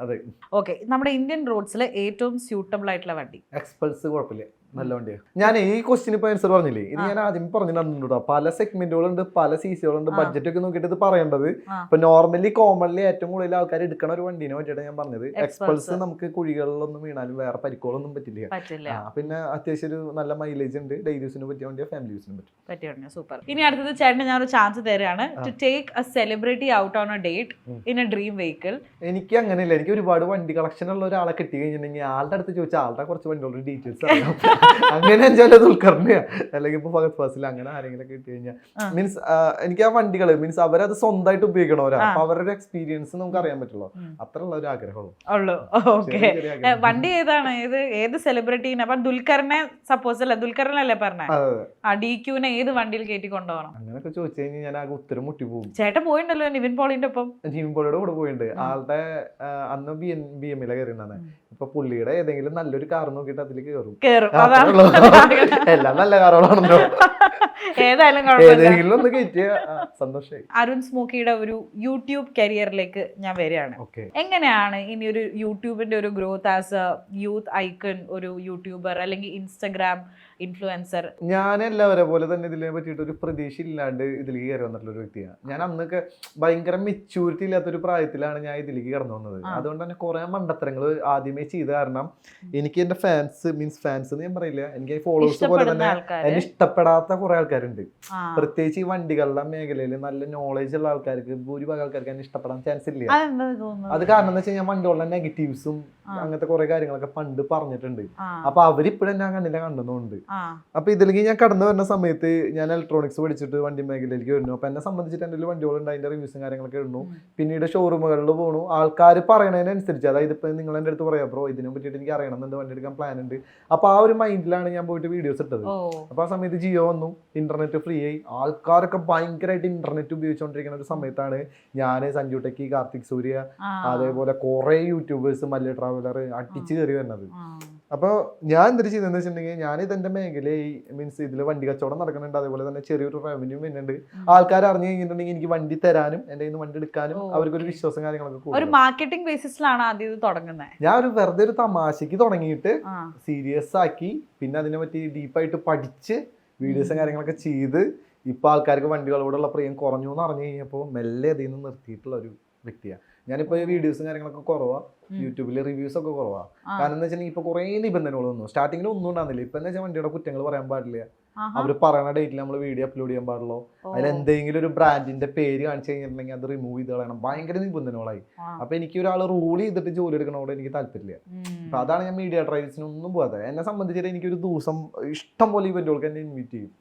S1: അതെ.
S2: ഓക്കെ, നമ്മുടെ ഇന്ത്യൻ റോഡ്സിൽ ഏറ്റവും സ്യൂട്ടബിൾ ആയിട്ടുള്ള വണ്ടി
S1: എക്സ്പൾസ് കുഴപ്പമില്ല, നല്ല വണ്ടിയാണ്. ഞാൻ ഈ ക്വസ്റ്റിന് ഇപ്പൊ ആൻസർ പറഞ്ഞില്ലേ, ഇത് ഞാൻ ആദ്യം പറഞ്ഞിട്ടുണ്ടോ, പല സെഗ്മെന്റുകളുണ്ട്, പല CC-കളുണ്ട്, ബഡ്ജറ്റ് ഒക്കെ നോക്കിയിട്ട് ഇത് പറയേണ്ടത്. ഇപ്പൊ നോർമലി കോമൺലി ഏറ്റവും കൂടുതൽ ആൾക്കാർ എടുക്കണ ഒരു വണ്ടീനെ പറ്റിയിട്ട് ഞാൻ പറഞ്ഞത്. എക്സ്പൾസ് നമുക്ക് കുഴികളിലൊന്നും വീണാലും വേറെ പരിക്കുകളൊന്നും പറ്റില്ല. പിന്നെ അത്യാവശ്യം ഒരു നല്ല മൈലേജ് ഉണ്ട്, ഡെയിലി യൂസിന് പറ്റിയ വണ്ടിയോ ഫാമിലി യൂസിനും പറ്റും.
S2: സൂപ്പർ. ഇനി അടുത്തത് ചേട്ടന് ഞാൻ ഒരു ചാൻസ് തരാണ്, to take a celebrity out on a date in a dream vehicle.
S1: എനിക്ക് അങ്ങനെയല്ല, എനിക്ക് ഒരുപാട് വണ്ടി കളക്ഷൻ ഉള്ള ഒരാളെ കിട്ടി കഴിഞ്ഞിട്ടുണ്ടെങ്കിൽ ആളുടെ അടുത്ത് ചോദിച്ചാൽ ആളുടെ കുറച്ച് വണ്ടികളുടെ ഡീറ്റെയിൽസ് അറിയാം. അങ്ങനെ വെച്ചാൽ ദുൽഖറിനെയോ അല്ലെങ്കിൽ ഇപ്പൊ ഫഹദ് ഫാസിൽ അങ്ങനെ ആരെങ്കിലും കിട്ടി കഴിഞ്ഞാൽ മീൻസ് എനിക്ക് ആ വണ്ടികള് മീൻസ് അവരത് സ്വന്തമായിട്ട് ഉപയോഗിക്കണവരാ, അപ്പൊ അവരുടെ എക്സ്പീരിയൻസ് നമുക്ക് അറിയാൻ പറ്റുള്ളൂ. അത്രയുള്ള ഒരു ആഗ്രഹമുള്ളൂ.
S2: വണ്ടി ഏതാണ്, ഏത് സെലിബ്രിറ്റീനെ? അപ്പൊ ദുൽഖറിനെ സപ്പോസ് അല്ല, ദുൽഖറിനല്ലേ പറഞ്ഞേ, DQനെ ഏത് വണ്ടിയിൽ കയറ്റി കൊണ്ടുപോകണം
S1: അങ്ങനെയൊക്കെ ചോദിച്ചു കഴിഞ്ഞാൽ ഞാൻ ആകെ ഉത്തരം മുട്ടി പോകും.
S2: ചേട്ടൻ പോയിണ്ടല്ലോ നിവിൻ പോളിന്റെ ഒപ്പം.
S1: നിവിൻ പോളിയുടെ കൂടെ പോയിട്ടുണ്ട്. ആളുടെ അന്ന് BM കയറിണ്ടാണ്. ഇപ്പൊ പുള്ളിയുടെ ഏതെങ്കിലും നല്ലൊരു കാർ നോക്കിയിട്ട് അതിൽ കയറും. എല്ലാം നല്ല കാറുകളാണല്ലോ, ഏതെങ്കിലും ഒന്ന് കയറ്റിയ സന്തോഷമായി.
S2: അരുൺ സ്മോക്കിയുടെ ഒരു യൂട്യൂബ് കരിയറിലേക്ക് ഞാൻ വരികയാണ്. എങ്ങനെയാണ് ഇനി ഒരു യൂട്യൂബിന്റെ ഒരു growth as A youth icon, ഒരു യൂട്യൂബർ അല്ലെങ്കിൽ ഇൻസ്റ്റഗ്രാം ഇൻഫ്ലുവൻസർ?
S1: ഞാൻ എല്ലാവരെ പോലെ തന്നെ ഇതിനെ പറ്റിയിട്ട് ഒരു പ്രതീക്ഷ ഇല്ലാണ്ട് ഇതിലേക്ക് കയറി വന്നിട്ടുള്ള ഒരു വ്യക്തിയാണ്. ഞാൻ അന്നൊക്കെ ഭയങ്കര മെച്യൂരിറ്റി ഇല്ലാത്തൊരു പ്രായത്തിലാണ് ഞാൻ ഇതിലേക്ക് കടന്നു വന്നത്. അതുകൊണ്ട് തന്നെ കുറെ മണ്ടത്തരങ്ങൾ ആദ്യമേ ചെയ്ത കാരണം എനിക്ക് എന്റെ ഫാൻസ് എന്ന് ഞാൻ പറയില്ല, എനിക്ക് ഫോളോവേഴ്സ് പോലെ തന്നെ എന്നെ ഇഷ്ടപ്പെടാത്ത കുറെ ആൾക്കാരുണ്ട്. പ്രത്യേകിച്ച് ഈ വണ്ടികളുടെ മേഖലയിൽ നല്ല നോളേജ് ഉള്ള ആൾക്കാർക്ക്, ഭൂരിഭാഗം ആൾക്കാർക്ക് എന്നെ ഇഷ്ടപ്പെടാൻ ചാൻസ് ഇല്ല. അത് കാരണം എന്താ വെച്ചാൽ ഞാൻ വണ്ടികളുടെ നെഗറ്റീവ്സും അങ്ങനത്തെ കുറെ കാര്യങ്ങളൊക്കെ പണ്ട് പറഞ്ഞിട്ടുണ്ട്. അപ്പൊ അവരിപ്പോഴും ഞാൻ കണ്ണിലെ കണ്ടെന്നുണ്ട്. അപ്പൊ ഇതിലേക്ക് ഞാൻ കടന്നു വരുന്ന സമയത്ത് ഞാൻ ഇലക്ട്രോണിക്സ് പഠിച്ചിട്ട് വണ്ടി മേഖലയിലേക്ക് വരുന്നു. അപ്പൊ എന്നെ സംബന്ധിച്ചിട്ട് എൻ്റെ വണ്ടികളുണ്ട്, അതിന്റെ റിവ്യൂസും കാര്യങ്ങളൊക്കെ ഇടുന്നു. പിന്നീട് ഷോറൂമുകളിൽ പോകണു. ആൾക്കാർ പറയണതിനനുസരിച്ച്, അതായത് ഇപ്പൊ നിങ്ങൾ എൻ്റെ അടുത്ത് പറയാം ബ്രോ ഇതിനെ പറ്റിയിട്ട് എനിക്ക് അറിയണമെന്നുണ്ട്, വണ്ടി എടുക്കാൻ പ്ലാൻ ഉണ്ട്. അപ്പൊ ആ ഒരു മൈൻഡിലാണ് ഞാൻ പോയിട്ട് വീഡിയോസ് ഇട്ടത്. അപ്പൊ ആ സമയത്ത് ജിയോ വന്നു, ഇന്റർനെറ്റ് ഫ്രീ ആയി, ആൾക്കാരൊക്കെ ഭയങ്കരമായിട്ട് ഇന്റർനെറ്റ് ഉപയോഗിച്ചുകൊണ്ടിരിക്കുന്ന ഒരു സമയത്താണ് ഞാൻ, സഞ്ജു ടെക്കി, കാർത്തിക് സൂര്യ, അതേപോലെ കുറെ യൂട്യൂബേഴ്സ്, മല്യ ട്രാവലർ അടിച്ചു കയറി വരുന്നത്. അപ്പോൾ ഞാൻ എന്തൊരു ചെയ്തതെന്ന് വെച്ചിട്ടുണ്ടെങ്കിൽ, ഞാൻ ഇതെന്റെ മേഖലയായി, മീൻസ് ഇതിൽ വണ്ടി കച്ചവടം നടക്കുന്നുണ്ട്, അതേപോലെ തന്നെ ചെറിയൊരു റവന്യൂ വരുന്നുണ്ട്. ആൾക്കാർ അറിഞ്ഞു കഴിഞ്ഞിട്ടുണ്ടെങ്കിൽ എനിക്ക് വണ്ടി തരാനും എൻ്റെ കയ്യിൽ നിന്ന് വണ്ടി എടുക്കാനും അവർക്കൊരു വിശ്വാസം കാര്യങ്ങളൊക്കെ.
S2: ഒരു മാർക്കറ്റിംഗ് ബേസിസിലാണ് ആദ്യം ഇത് തുടങ്ങുന്നത്.
S1: ഞാൻ ഒരു വെറുതെ ഒരു തമാശക്ക് തുടങ്ങിയിട്ട് സീരിയസ് ആക്കി, പിന്നെ അതിനെ പറ്റി ഡീപ്പായിട്ട് പഠിച്ച് വീഡിയോസും കാര്യങ്ങളൊക്കെ ചെയ്ത് ഇപ്പൊ ആൾക്കാർക്ക് വണ്ടികളോടുള്ള പ്രിയം കുറഞ്ഞു എന്ന് അറിഞ്ഞു കഴിഞ്ഞപ്പോൾ മെല്ലെ അതിൽ നിന്ന് നിർത്തിയിട്ടുള്ള ഒരു വ്യക്തിയാണ്. ഞാനിപ്പോ വീഡിയോസും കാര്യങ്ങളൊക്കെ കുറവാ, യൂട്യൂബിലെ റിവ്യൂസ് ഒക്കെ കുറവാ. കാരണം എന്താ വെച്ചിട്ടുണ്ടെങ്കിൽ ഇപ്പൊ കുറെ നിബന്ധനകൾ വന്നു. സ്റ്റാർട്ടിങ്ങിൽ ഒന്നും ഉണ്ടാകുന്നില്ല. ഇപ്പൊ എന്താ വെച്ചാൽ വണ്ടിയുടെ കുറ്റങ്ങൾ പറയാൻ പാടില്ല, അവർ പറയുന്ന ഡേറ്റിൽ നമ്മൾ വീഡിയോ അപ്ലോഡ് ചെയ്യാൻ പാടുള്ളൂ, അതിൽ എന്തെങ്കിലും ഒരു ബ്രാൻഡിന്റെ പേര് കാണിച്ചു കഴിഞ്ഞിട്ടുണ്ടെങ്കിൽ അത് റിമൂവ് ചെയ്ത് കളയണം, ഭയങ്കര നിബന്ധനകളായി. അപ്പൊ എനിക്ക് ഒരാൾ റൂൾ ചെയ്തിട്ട് ജോലി എടുക്കണോട് എനിക്ക് താല്പര്യമില്ല. അപ്പൊ അതാണ് ഞാൻ മീഡിയ ട്രയൽസിനൊന്നും പോകാതെ. എന്നെ സംബന്ധിച്ചിട്ട് എനിക്കൊരു ദിവസം ഇഷ്ടം പോലെ ഇവന്റുകൾക്ക് എന്നെ ഇൻവൈറ്റ് ചെയ്യും.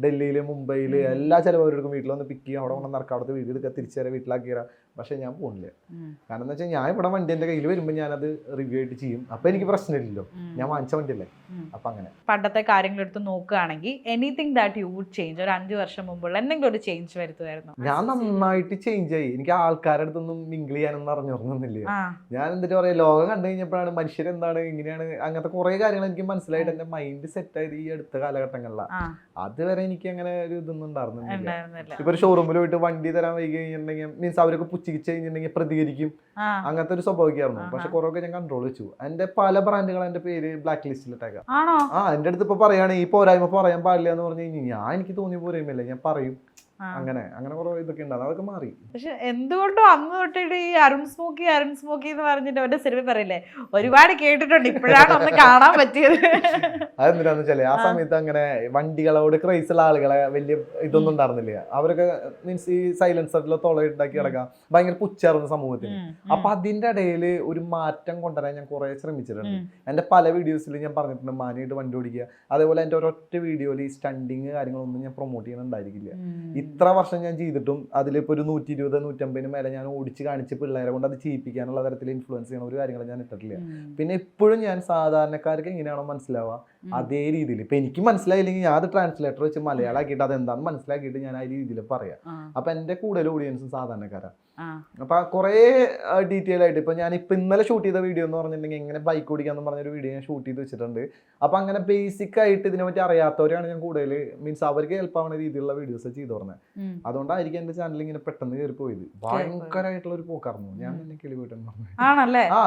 S1: ഡൽഹിയില്, മുംബൈയില് എല്ലാ ചിലവരും വീട്ടിൽ വന്ന് പിക്ക് ചെയ്യും, അവിടെ കൊണ്ട് നടക്കാം, അവിടുത്തെ വീട് എടുക്കുക, തിരിച്ചുവരെ വീട്ടിലാക്കിയ. പക്ഷെ ഞാൻ പോകുന്നില്ല. കാരണം എന്താ വെച്ചാൽ ഞാൻ ഇവിടെ വണ്ടി എന്റെ കയ്യിൽ വരുമ്പോൾ ഞാനത് റിവ്യൂ ആയിട്ട് ചെയ്യും. അപ്പൊ എനിക്ക് പ്രശ്നമില്ലല്ലോ, ഞാൻ വാങ്ങിച്ച വണ്ടിയല്ലേ. അപ്പൊ അങ്ങനെ
S2: പണ്ടത്തെ കാര്യങ്ങൾ എടുത്ത് നോക്കുകയാണെങ്കിൽ anything that you would change, ഒരു 5 വർഷം മുമ്പുള്ള എന്തെങ്കിലും ഒരു ചേഞ്ച് വരുത്തുമായിരുന്നു?
S1: ഞാൻ നന്നായിട്ട് ചേഞ്ച് ആയി. എനിക്ക് ആൾക്കാരുടെ അടുത്തൊന്നും മിങ്കിൾ ചെയ്യാനൊന്നും അറിഞ്ഞില്ല. ഞാൻ എന്നിട്ട് പറയാ, ലോകം കണ്ടു കഴിഞ്ഞപ്പോഴാണ് മനുഷ്യരെന്താണ്, ഇങ്ങനെയാണ്, അങ്ങനത്തെ കുറെ കാര്യങ്ങൾ എനിക്ക് മനസ്സിലായിട്ട് എന്റെ മൈൻഡ് സെറ്റ് ആയത് ഈ അടുത്ത കാലഘട്ടങ്ങളിലാണ്. അതുവരെ എനിക്ക് അങ്ങനെ ഒരു ഇതൊന്നും ഉണ്ടായിരുന്നില്ല. ഇപ്പൊ ഒരു ഷോറൂമിൽ പോയിട്ട് വണ്ടി തരാൻ വൈകി കഴിഞ്ഞിട്ടുണ്ടെങ്കിൽ മീൻസ് അവരൊക്കെ പുച്ഛിച്ച് കഴിഞ്ഞിട്ടുണ്ടെങ്കിൽ പ്രതികരിക്കും, അങ്ങനത്തെ ഒരു സ്വഭാവിക്കായിരുന്നു. പക്ഷെ കുറെയൊക്കെ ഞാൻ കൺട്രോൾ വെച്ചു. എന്റെ പല ബ്രാൻഡുകൾ എന്റെ പേര് ബ്ലാക്ക് ലിസ്റ്റിലിട്ടേക്കാം. എന്റെ അടുത്ത് ഇപ്പൊ പറയാണ് ഈ പോരായ്മ പറയാൻ പാടില്ല എന്ന് പറഞ്ഞു കഴിഞ്ഞാൽ ഞാൻ എനിക്ക് തോന്നിയ പോരായ്മയല്ല, ഞാൻ പറയും. അങ്ങനെ കുറെ ഇതൊക്കെ ഉണ്ടാകും, അതൊക്കെ മാറി.
S2: പക്ഷെ എന്തുകൊണ്ടോ അന്ന് തൊട്ടിട്ട് ഈ അരുൺ സ്മോക്കി എന്ന് പറഞ്ഞിട്ട് അവന്റെ സിനിമ പറയില്ലേ, ഒരുപാട് കേട്ടിട്ടുണ്ട്, ഇപ്പോഴാണ് ഒന്ന് കാണാൻ പറ്റിയത്.
S1: അതെന്തിനാന്ന് വെച്ചാല് ആ സമയത്ത് അങ്ങനെ വണ്ടികളോട് ക്രൈസ് ഉള്ള ആളുകളെ വലിയ ഇതൊന്നും ഉണ്ടായിരുന്നില്ല. അവരൊക്കെ മീൻസ് ഈ സൈലൻസറിൽ തൊളയുണ്ടാക്കി കിടക്കാം, ഭയങ്കര പുച്ചായിരുന്നു സമൂഹത്തിന്. അപ്പൊ അതിന്റെ ഇടയിൽ ഒരു മാറ്റം കൊണ്ടുവരാൻ ഞാൻ കുറെ ശ്രമിച്ചിട്ടുണ്ട്. എന്റെ പല വീഡിയോസിൽ ഞാൻ പറഞ്ഞിട്ടുണ്ട് മാനിയായിട്ട് വണ്ടി ഓടിക്കുക. അതേപോലെ എന്റെ ഒരൊറ്റ വീഡിയോയിൽ ഈ സ്റ്റണ്ടിങ് കാര്യങ്ങളൊന്നും ഞാൻ പ്രൊമോട്ട് ചെയ്യുന്നുണ്ടായിരിക്കില്ല. ഇത്ര വർഷം ഞാൻ ചെയ്തിട്ടും അതിലിപ്പോൾ ഒരു 120, 150 മേലെ ഞാൻ ഓടിച്ച് കാണിച്ച് പിള്ളേരെ കൊണ്ട് അത് ചെയ്യിപ്പിക്കാനുള്ള തരത്തിൽ ഇൻഫ്ലുവൻസ് ചെയ്യണ ഒരു കാര്യങ്ങൾ ഞാൻ ഇട്ടിട്ടില്ല. പിന്നെ എപ്പോഴും ഞാൻ സാധാരണക്കാർക്ക് എങ്ങനെയാണോ മനസ്സിലാവുക അതേ രീതിയിൽ ഇപ്പൊ എനിക്ക് മനസ്സിലായില്ലെങ്കിൽ ഞാൻ അത് ട്രാൻസ്ലേറ്റർ വെച്ച് മലയാളമാക്കിയിട്ട് അത് എന്താണെന്ന് മനസ്സിലാക്കിയിട്ട് ഞാൻ ആ രീതിയിൽ പറയാം. അപ്പൊ എന്റെ കൂടുതൽ ഓഡിയൻസും സാധാരണക്കാരാ. അപ്പൊ കുറെ ഡീറ്റെയിൽ ആയിട്ട് ഇപ്പൊ ഞാൻ ഇന്നലെ ഷൂട്ട് ചെയ്ത വീഡിയോ എന്ന് പറഞ്ഞിട്ടുണ്ടെങ്കിൽ എങ്ങനെ ബൈക്ക് ഓടിക്കാന്ന് പറഞ്ഞൊരു വീഡിയോ ഞാൻ ഷൂട്ട് ചെയ്ത് വെച്ചിട്ടുണ്ട്. അപ്പൊ അങ്ങനെ ബേസിക് ആയിട്ട് ഇതിനെ പറ്റി അറിയാത്തവരെയാണ് ഞാൻ കൂടുതൽ മീൻസ് അവർക്ക് ഹെൽപ്പ് ആവുന്ന രീതിയിലുള്ള വീഡിയോസ് ചെയ്തു പറഞ്ഞത്. അതുകൊണ്ടായിരിക്കും എന്റെ ചാനൽ ഇങ്ങനെ പെട്ടെന്ന് കയറി പോയത്. ഭയങ്കരമായിട്ടുള്ള ഒരു പോക്കായിരുന്നു. ഞാൻ തന്നെ കിളി പോയിട്ടെന്ന് പറഞ്ഞു.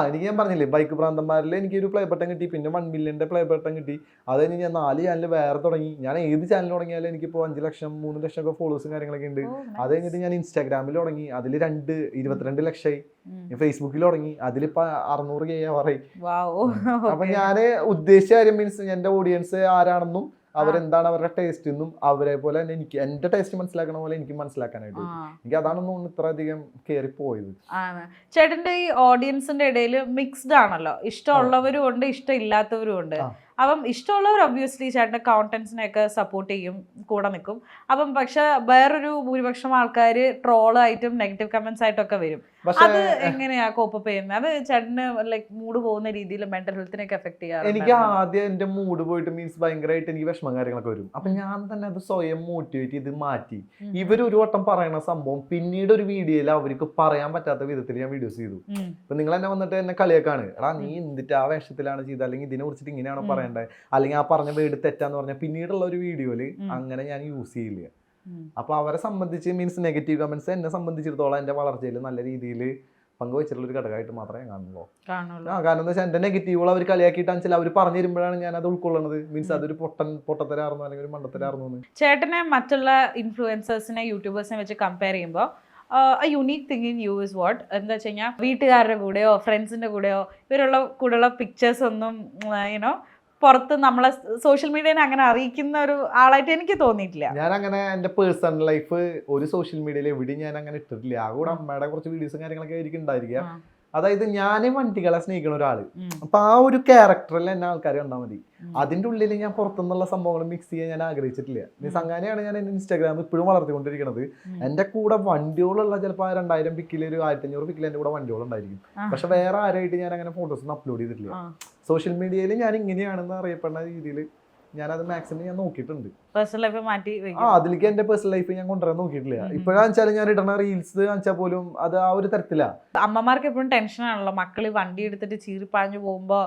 S1: എനിക്ക് ഞാൻ പറഞ്ഞില്ലേ ബൈക്ക് പ്രാന്തന്മാരിൽ എനിക്ക് ഒരു പ്ലേ ബട്ടൺ കിട്ടി, പിന്നെ 1 മില്യന്റെ പ്ലേ ബട്ടൺ കിട്ടി. അത് കഴിഞ്ഞ് ഞാൻ 4 ചാനൽ വേറെ തുടങ്ങി. ഞാൻ ഏത് ചാനൽ തുടങ്ങിയാലും എനിക്കിപ്പോൾ 5 ലക്ഷം 3 ലക്ഷം ഒക്കെ ഫോളോവേഴ്സും കാര്യങ്ങളൊക്കെ ഉണ്ട്. അത് കഴിഞ്ഞിട്ട് ഞാൻ ഇൻസ്റ്റാഗ്രാമിൽ തുടങ്ങി, അതിൽ 22 ലക്ഷമായി. ഫേസ്ബുക്കിൽ തുടങ്ങി, അതിലിപ്പോ 600K ആവാറായി. അപ്പൊ ഞാന് ഉദ്ദേശിച്ച കാര്യം മീൻസ് എന്റെ ഓഡിയൻസ് ആരാണെന്നും അവരെന്താണ് അവരുടെ ടേസ്റ്റ് എന്നും അവരെ പോലെ തന്നെ എനിക്ക് എന്റെ ടേസ്റ്റ് മനസ്സിലാക്കണ പോലെ എനിക്ക് മനസ്സിലാക്കാനായിട്ട് എനിക്ക് അതാണെന്ന് ഇത്ര അധികം കയറി പോയത്.
S2: ചേട്ടന്റെ ഈ ഓഡിയൻസിന്റെ ഇടയിൽ മിക്സ്ഡ് ആണല്ലോ, ഇഷ്ടമുള്ളവരും ഉണ്ട് ഇഷ്ടമില്ലാത്തവരും ഉണ്ട്. അപ്പം ഇഷ്ടമുള്ളവർ ഒബ്വിയസ്ലി ചേട്ടൻ്റെ കോണ്ടന്റ്സിനെയൊക്കെ സപ്പോർട്ട് ചെയ്യും, കൂടെ നിൽക്കും. അപ്പം പക്ഷെ വേറൊരു ഭൂരിപക്ഷം ആൾക്കാർ ട്രോളായിട്ടും നെഗറ്റീവ് കമന്റ്സ് ആയിട്ടൊക്കെ വരും. അത് എങ്ങനെയാ കോപ്പ് ചെയ്യുന്നത്? അത് ചേട്ടന് ലൈക്ക് മൂഡ് പോകുന്ന രീതിയിൽ മെന്റൽ ഹെൽത്തിനൊക്കെ എഫക്ട് ചെയ്യാറ്?
S1: എനിക്ക് ആദ്യം എന്റെ മൂഡ് പോയിട്ട് മീൻസ് ഭയങ്കരമായിട്ട് എനിക്ക് വിഷമം കാര്യങ്ങളൊക്കെ വരും. അപ്പൊ ഞാൻ തന്നെ അത് സ്വയം മോട്ടിവേറ്റ് ചെയ്ത് മാറ്റി. ഇവരൊരു വട്ടം പറയുന്ന സംഭവം പിന്നീട് ഒരു വീഡിയോയിൽ അവർക്ക് പറയാൻ പറ്റാത്ത വിധത്തിൽ ഞാൻ വീഡിയോസ് ചെയ്തു. ഇപ്പൊ നിങ്ങൾ എന്നെ വന്നിട്ട് എന്നെ കളിയാക്കാണ്, എടാ നീ എന്തിട്ട് ആ വേഷത്തിലാണ് ചെയ്തത്, അല്ലെങ്കിൽ ഇതിനെ കുറിച്ചിട്ട് ഇങ്ങനെയാണോ പറയേണ്ടത്, അല്ലെങ്കിൽ ആ പറഞ്ഞ വേർഡ് തെറ്റാന്ന് പറഞ്ഞാൽ പിന്നീടുള്ള ഒരു വീഡിയോയില് അങ്ങനെ ഞാൻ യൂസ് ചെയ്യില്ല. അപ്പൊ അവരെ സംബന്ധിച്ച് മീൻസ് നെഗറ്റീവ് കമന്റ്സ് എന്നെ സംബന്ധിച്ചിടത്തോളം എന്റെ വളർച്ചയിൽ നല്ല രീതിയിൽ പങ്കുവച്ചിട്ടുള്ള ഒരു ഘടകമായിട്ട് മാത്രമേ കാണുള്ളൂ. കാരണം എന്താ വെച്ചാൽ എന്റെ നെഗറ്റീവുകൾ അവർ കളിയാക്കിയിട്ടാണെന്ന് വെച്ചാൽ അവർ പറഞ്ഞു തരുമ്പോഴാണ് ഞാൻ അത് ഉൾക്കൊള്ളുന്നത്. മീൻസ് അതൊരു പൊട്ടത്തരായിരുന്നു അല്ലെങ്കിൽ ഒരു മണ്ടത്തരായിരുന്നു.
S2: ചേട്ടനെ മറ്റുള്ള ഇൻഫ്ലുവൻസേഴ്സിനെ യൂട്യൂബേഴ്സിനെ വെച്ച് കമ്പയർ ചെയ്യുമ്പോൾ unique thing in you is what എന്താ വെച്ച് കഴിഞ്ഞാൽ വീട്ടുകാരുടെ കൂടെയോ ഫ്രണ്ട്സിന്റെ കൂടെയോ കൂടെയുള്ള പിക്ചേഴ്സ് ഒന്നും യുനോ പുറത്ത് നമ്മളെ സോഷ്യൽ മീഡിയനെ അങ്ങനെ അറിയിക്കുന്ന ഒരു ആളായിട്ട് എനിക്ക് തോന്നിയിട്ടില്ല.
S1: ഞാൻ അങ്ങനെ എന്റെ പേഴ്സണൽ ലൈഫ് ഒരു സോഷ്യൽ മീഡിയയിൽ എവിടെയും ഞാൻ അങ്ങനെ ഇട്ടിട്ടില്ല. ആ കൂടെ അമ്മയുടെ കുറച്ച് വീഡിയോസും കാര്യങ്ങളൊക്കെ ആയിരിക്കും ഉണ്ടായിരിക്കുക. അതായത് ഞാൻ വണ്ടികളെ സ്നേഹിക്കുന്ന ഒരാള്. അപ്പൊ ആ ഒരു ക്യാരക്ടറിൽ എന്നെ ആൾക്കാർ കണ്ടാൽ മതി. അതിന്റെ ഉള്ളിൽ ഞാൻ പുറത്തുനിന്നുള്ള സംഭവങ്ങൾ മിക്സ് ചെയ്യാൻ ഞാൻ ആഗ്രഹിച്ചിട്ടില്ല. മീൻസ് അങ്ങനെയാണ് ഞാൻ എന്റെ ഇൻസ്റ്റാഗ്രാം ഇപ്പോഴും വളർത്തിക്കൊണ്ടിരിക്കുന്നത്. എന്റെ കൂടെ വണ്ടികളുള്ള ചിലപ്പോൾ 2000 പിക്കിൽ ഒരു 1500 പിക്കിൽ എന്റെ കൂടെ വണ്ടികളുണ്ടായിരിക്കും. പക്ഷെ വേറെ ആരായിട്ട് ഞാൻ അങ്ങനെ ഫോട്ടോസ് ഒന്നും അപ്ലോഡ് ചെയ്തിട്ടില്ല. സോഷ്യൽ മീഡിയയിൽ ഞാൻ ഇങ്ങനെയാണെന്ന് അറിയപ്പെടുന്ന രീതിയിൽ ഞാനത് മാക്സിമം ഞാൻ നോക്കിയിട്ടുണ്ട്.
S2: പേഴ്സണൽ ലൈഫ് മാറ്റി
S1: അതിലേക്ക് എന്റെ പേഴ്സണൽ ലൈഫ് ഞാൻ കൊണ്ടുവരാൻ നോക്കിയിട്ടില്ല. ഇപ്പോഴാന്ന് വെച്ചാൽ ഞാൻ ഇടുന്ന റീൽസ് കാണിച്ചാൽ പോലും അത് ആ ഒരു തരത്തിലാ.
S2: അമ്മമാർക്ക് എപ്പോഴും ടെൻഷനാണല്ലോ, മക്കള് വണ്ടി എടുത്തിട്ട് ചീറിപ്പാഞ്ഞു പോകുമ്പോ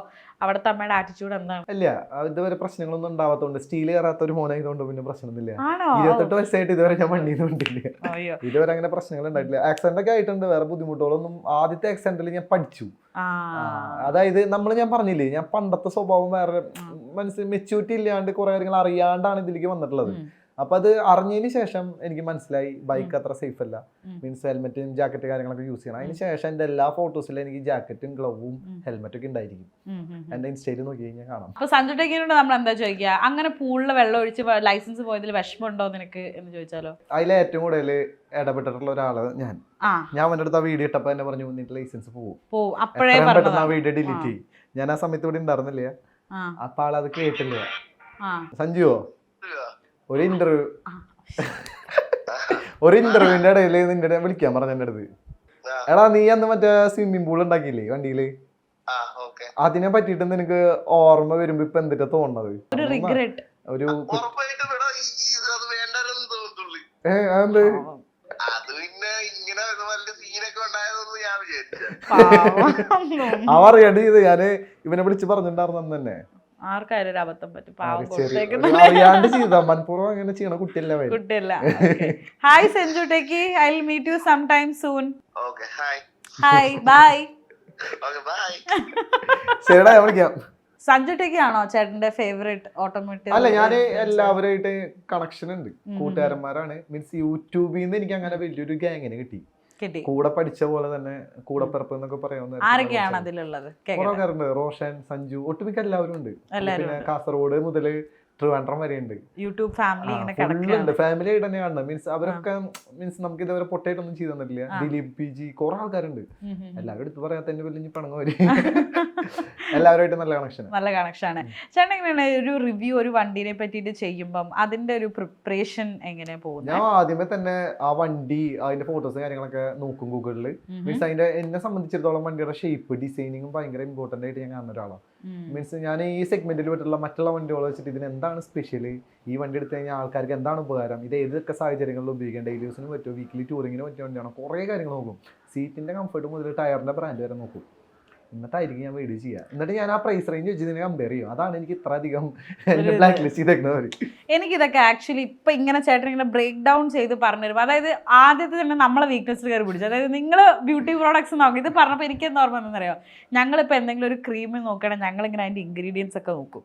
S2: അവിടുത്തെ അമ്മയുടെ ആറ്റിറ്റ്യൂഡ് എന്താണ്?
S1: ഇല്ല, ഇതുവരെ പ്രശ്നങ്ങളൊന്നും ഉണ്ടാവാത്തോണ്ട് സ്റ്റീൽ കയറാത്ത ഒരു മോനായതുകൊണ്ട് പിന്നെ പ്രശ്നമൊന്നുമില്ല. 28 വയസ്സായിട്ട് ഇതുവരെ ഞാൻ വണ്ടിയിൽ കൊണ്ടില്ല. ഇതുവരെ അങ്ങനെ പ്രശ്നങ്ങൾ ഉണ്ടായിട്ടില്ല. ആക്സിഡന്റ് ഒക്കെ ആയിട്ടുണ്ട്, വേറെ ബുദ്ധിമുട്ടുകളൊന്നും. ആദ്യത്തെ ആക്സിഡന്റിൽ ഞാൻ പഠിച്ചു. അതായത് ഞാൻ പറഞ്ഞില്ലേ, ഞാൻ പണ്ടത്തെ സ്വഭാവം വേറെ മനസ്സിൽ മെച്യൂരിറ്റി ഇല്ലാണ്ട് കുറെ കാര്യങ്ങൾ അറിയാണ്ടാണ് ഇതിലേക്ക് വന്നിട്ടുള്ളത്. അപ്പൊ അത് അറിഞ്ഞതിന് ശേഷം എനിക്ക് മനസ്സിലായി ബൈക്ക് അത്ര സേഫ് അല്ല. മീൻസ് ഹെൽമെറ്റും ജാക്കറ്റ് കാര്യങ്ങളൊക്കെ യൂസ് ചെയ്യണം. അതിന് ശേഷം എന്റെ എല്ലാ ഫോട്ടോസിലും എനിക്ക് ജാക്കറ്റും ഗ്ലൗവും ഹെൽമെറ്റും ഒക്കെ ഉണ്ടായിരിക്കും. എന്റെ ഇൻസ്റ്റയിൽ നോക്കി കഴിഞ്ഞാൽ കാണാം.
S2: അപ്പൊ സഞ്ജു ടെക്കിനോട് നമ്മൾ എന്താ ചോദിക്കുക, അങ്ങനെ പൂളിൽ വെള്ളം ഒഴിച്ച് ലൈസൻസ് പോയതിൽ വിഷമമുണ്ടോ നിനക്ക് എന്ന് ചോദിച്ചാലോ?
S1: അതിലെ ഏറ്റവും കൂടുതൽ ഇടപെട്ടിട്ടുള്ള ഒരാള് ഞാൻ അവന്റെ അടുത്ത് ആ വീഡിയോ ഇട്ടപ്പോ എന്നെ പറഞ്ഞു നിന്റെ ലൈസൻസ് പോകും, പെട്ടെന്ന് ആ വീഡിയോ ഡിലീറ്റ് ചെയ്യും. ഞാൻ ആ സമയത്ത് ഇവിടെ ഉണ്ടായിരുന്നില്ല. അപ്പൊ ആളത് കേട്ടില്ല. സഞ്ജുവോ ഒരു ഇന്റർവ്യൂവിന്റെ ഇടയിൽ നിന്റെ വിളിക്കാൻ പറഞ്ഞു എന്റെ അടുത്ത്, എടാ നീ അന്ന് മറ്റേ സ്വിമ്മിംഗ് പൂൾ ഉണ്ടാക്കിയില്ലേ വണ്ടിയില്, അതിനെ പറ്റിട്ട് നിനക്ക് ഓർമ്മ വരുമ്പോ ഇപ്പൊ എന്തിട്ടാ തോന്നുന്നത്? ഒരു അവറിയാണ്ട് ചെയ്ത് ഞാന് ഇവനെ വിളിച്ച് പറഞ്ഞിട്ടുണ്ടായിരുന്നു അന്ന് തന്നെ.
S2: ആർക്കായാലും അബദ്ധം പറ്റും,
S1: അറിയാണ്ട് ചെയ്താ മനഃപൂർവ്വം അങ്ങനെ ചെയ്യണ കുട്ടിയല്ല.
S2: Hi Sanju techie, I will meet you some time soon. Hi bye.
S1: ശരിടാ, ഞാൻ വിളിക്കാം.
S2: സഞ്ജു ടെക്കി ആണോ ചേട്ടന്റെ ഫേവറേറ്റ് ഓട്ടോമോട്ടീവ്?
S1: അല്ല, ഞാന് എല്ലാവരുമായിട്ട് കണക്ഷൻ ഉണ്ട്, കൂട്ടുകാരന്മാരാണ്. മീൻസ് യൂട്യൂബിൽ നിന്ന് എനിക്ക് അങ്ങനെ വലിയൊരു ഗ്യാങ്ങിനെ കിട്ടി. കൂടെ പഠിച്ച പോലെ തന്നെ കൂടെ പിറപ്പ് എന്നൊക്കെ പറയാവുന്ന കുറെ പേരുണ്ട്. റോഷൻ, സഞ്ജു, ഒട്ടുമിക്ക എല്ലാവരും ഉണ്ട്. പിന്നെ കാസർഗോഡ് മുതല് ട്രിവാൻഡ്രം വരെ ഉണ്ട്.
S2: യൂട്യൂബ് ഫാമിലി ഇങ്ങനെ
S1: ഫുള്ളുണ്ട്, ഫാമിലി ആയിട്ട് തന്നെ കാണുന്നത്. മീൻസ് അവരൊക്കെ മീൻസ് നമുക്ക് ഇതുവരെ പൊട്ടയായിട്ടൊന്നും ചെയ്തു തന്നിട്ടില്ല. ദിലീപ് PG കുറെ ആൾക്കാരുണ്ട്. എല്ലാവരും എടുത്ത് പറയാത്തതിന്റെ വലിയ പണങ്ങ വരും. എല്ലാവരുമായിട്ട് നല്ല കണക്ഷൻ,
S2: നല്ല കണക്ഷനാണ്. ചേട്ടൻ എങ്ങനെയാണ് ഒരു റിവ്യൂ ഒരു വണ്ടിനെ പറ്റിയിട്ട് ചെയ്യുമ്പം അതിന്റെ ഒരു പ്രിപ്പറേഷൻ എങ്ങനെ പോകുന്നത്?
S1: ഞാൻ ആദ്യമേ തന്നെ ആ വണ്ടി അതിന്റെ ഫോട്ടോസും കാര്യങ്ങളൊക്കെ നോക്കും ഗൂഗിളിൽ. മീൻസ് അതിന്റെ എന്നെ സംബന്ധിച്ചിടത്തോളം വണ്ടിയുടെ ഷേപ്പ് ഡിസൈനിങ്ങും ഭയങ്കര ഇമ്പോർട്ടന്റ് ആയിട്ട് ഞാൻ കാണുന്ന ഒരാളാണ്. മീൻസ് ഞാൻ ഈ സെഗ്മെന്റിൽ പെട്ടുള്ള മറ്റുള്ള വണ്ടികൾ വെച്ചിട്ട് ഇതിന് എന്താണ് സ്പെഷ്യൽ, ഈ വണ്ടി എടുത്തു കഴിഞ്ഞാൽ ആൾക്കാർക്ക് എന്താണ് ഉപകാരം, ഇത് ഏതൊക്കെ സാഹചര്യങ്ങളിൽ ഉപയോഗിക്കാം, ഡെയിലി യൂസിന് പറ്റുമോ, വീക്കിലി ടൂറിങ്ങിന് പറ്റിയ വണ്ടിയാണോ, കുറേ കാര്യങ്ങൾ നോക്കും. സീറ്റിന്റെ കംഫർട്ട് മുതൽ ടയറിന്റെ ബ്രാൻഡ് വരെ നോക്കും. എന്നിട്ടായിരിക്കും ഞാൻ വീഡിയോ ചെയ്യുക. എന്നിട്ട് ഞാൻ ആ പ്രൈസ് റേഞ്ച് വെച്ച് ഇതിനെ കമ്പയർ ചെയ്യും. അതാണ് എനിക്ക് ഇത്ര അധികം ബ്ലാക്ക് ലിസ്റ്റ് ചെയ്തേക്കുന്നത്.
S2: എനിക്കിതൊക്കെ ആക്ച്വലി ഇപ്പൊ ഇങ്ങനെ ചേട്ടൻ ഇങ്ങനെ ബ്രേക്ക് ഡൗൺ ചെയ്ത് പറഞ്ഞു തരും. അതായത് ആദ്യത്തെ തന്നെ നമ്മളെ വീക്ക്നെസ് കയറി പിടിച്ചു. അതായത് നിങ്ങൾ ബ്യൂട്ടി പ്രോഡക്ട്സ് നോക്കും. ഇത് പറഞ്ഞപ്പോൾ എനിക്ക് എന്താ ഓർമ്മ എന്നറിയാം, ഞങ്ങളിപ്പോൾ എന്തെങ്കിലും ഒരു ക്രീം നോക്കണം, ഞങ്ങളിങ്ങനെ അതിന്റെ ഇൻഗ്രീഡിയൻസ് ഒക്കെ നോക്കും.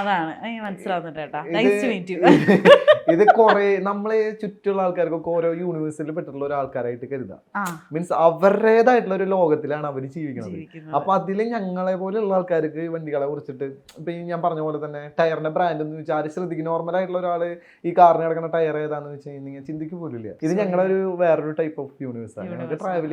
S2: അതാണ് എനിക്ക് മനസ്സിലാവുന്നുണ്ട് ചേട്ടാ. Nice to meet you.
S1: ഇത് കുറെ നമ്മളെ ചുറ്റുള്ള ആൾക്കാർക്കൊക്കെ ഓരോ യൂണിവേഴ്സിൽ പെട്ടിട്ടുള്ള ഒരു ആൾക്കാരായിട്ട് കരുതാം. മീൻസ് അവരുടേതായിട്ടുള്ള ഒരു ലോകത്തിലാണ് അവർ ജീവിക്കുന്നത്. അപ്പൊ അതില് ഞങ്ങളെ പോലെയുള്ള ആൾക്കാർക്ക് വണ്ടികളെ കുറിച്ചിട്ട് ഇപ്പൊ ഞാൻ പറഞ്ഞ പോലെ തന്നെ ടയറിന്റെ ബ്രാൻഡ് എന്ന് വെച്ചാൽ ആര് ശ്രദ്ധിക്കും? നോർമൽ ആയിട്ടുള്ള ഒരാള് ഈ കാറിന് കിടക്കുന്ന ടയർ ഏതാന്ന് വെച്ച് കഴിഞ്ഞാൽ ചിന്തിക്ക് പോലും ഇല്ല. ഇത് ഞങ്ങളൊരു വേറൊരു ടൈപ്പ് ഓഫ് യൂണിവേഴ്സ് ആണ്. ഞങ്ങൾക്ക് ട്രാവൽ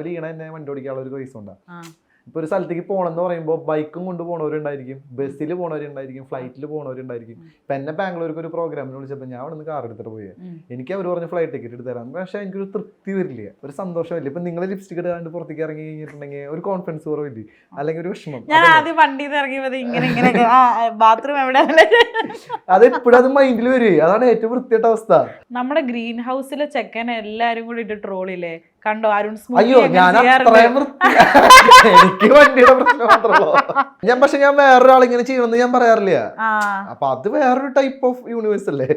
S1: ചെയ്യണ തന്നെ വണ്ടി ഓടിക്കാനുള്ള ഒരു റീസൺ ഉണ്ടാകും. ഇപ്പൊ ഒരു സ്ഥലത്തേക്ക് പോകണമെന്ന് പറയുമ്പോൾ ബൈക്കും കൊണ്ട് പോണവരുണ്ടായിരിക്കും, ബസ്സിൽ പോണവരുണ്ടായിരിക്കും, ഫ്ലൈറ്റിൽ പോണവരുണ്ടായിരിക്കും. ഇപ്പൊ എന്നെ ബാംഗ്ലൂർക്ക് ഒരു പ്രോഗ്രാമിന് വിളിച്ചപ്പോൾ ഞാൻ അവിടെ നിന്ന് കാർ എടുത്തിട്ട് പോയി. എനിക്ക് അവർ പറഞ്ഞ് ഫ്ലൈറ്റ് ടിക്കറ്റ് എടുത്ത് തരാം. പക്ഷെ എനിക്കൊരു തൃപ്തി വരില്ല, ഒരു സന്തോഷമില്ല. ഇപ്പൊ നിങ്ങൾ ലിപ്സ്റ്റിക് ഇടാണ്ട് പുറത്തേക്ക് ഇറങ്ങി കഴിഞ്ഞിട്ടുണ്ടെങ്കിൽ ഒരു കോൺഫിഡൻസ് കുറവില്ല, അല്ലെങ്കിൽ ഒരു വിഷമം.
S2: ഞാൻ ആദ്യം വണ്ടിയിൽ ഇറങ്ങിയത് ഇങ്ങനെ ബാത്റൂം എവിടെ
S1: അത് എപ്പോഴും അത് മൈൻഡിൽ വരുവേ. അതാണ് ഏറ്റവും വൃത്തിയായിട്ട അവസ്ഥ.
S2: നമ്മുടെ ഗ്രീൻ ഹൗസിലെ ചെക്കൻ എല്ലാരും കൂടി ഇട്ട് ട്രോളില്ലേ, കണ്ടോ? അരുൺ
S1: അയ്യോ, ഞാൻ എനിക്ക് വണ്ടിയുടെ പ്രശ്നം മാത്രമല്ലോ. ഞാൻ വേറൊരാളിങ്ങനെ ചെയ്യണമെന്ന് ഞാൻ പറയാറില്ല. അപ്പൊ അത് വേറൊരു ടൈപ്പ് ഓഫ് യൂണിവേഴ്സ് അല്ലേ.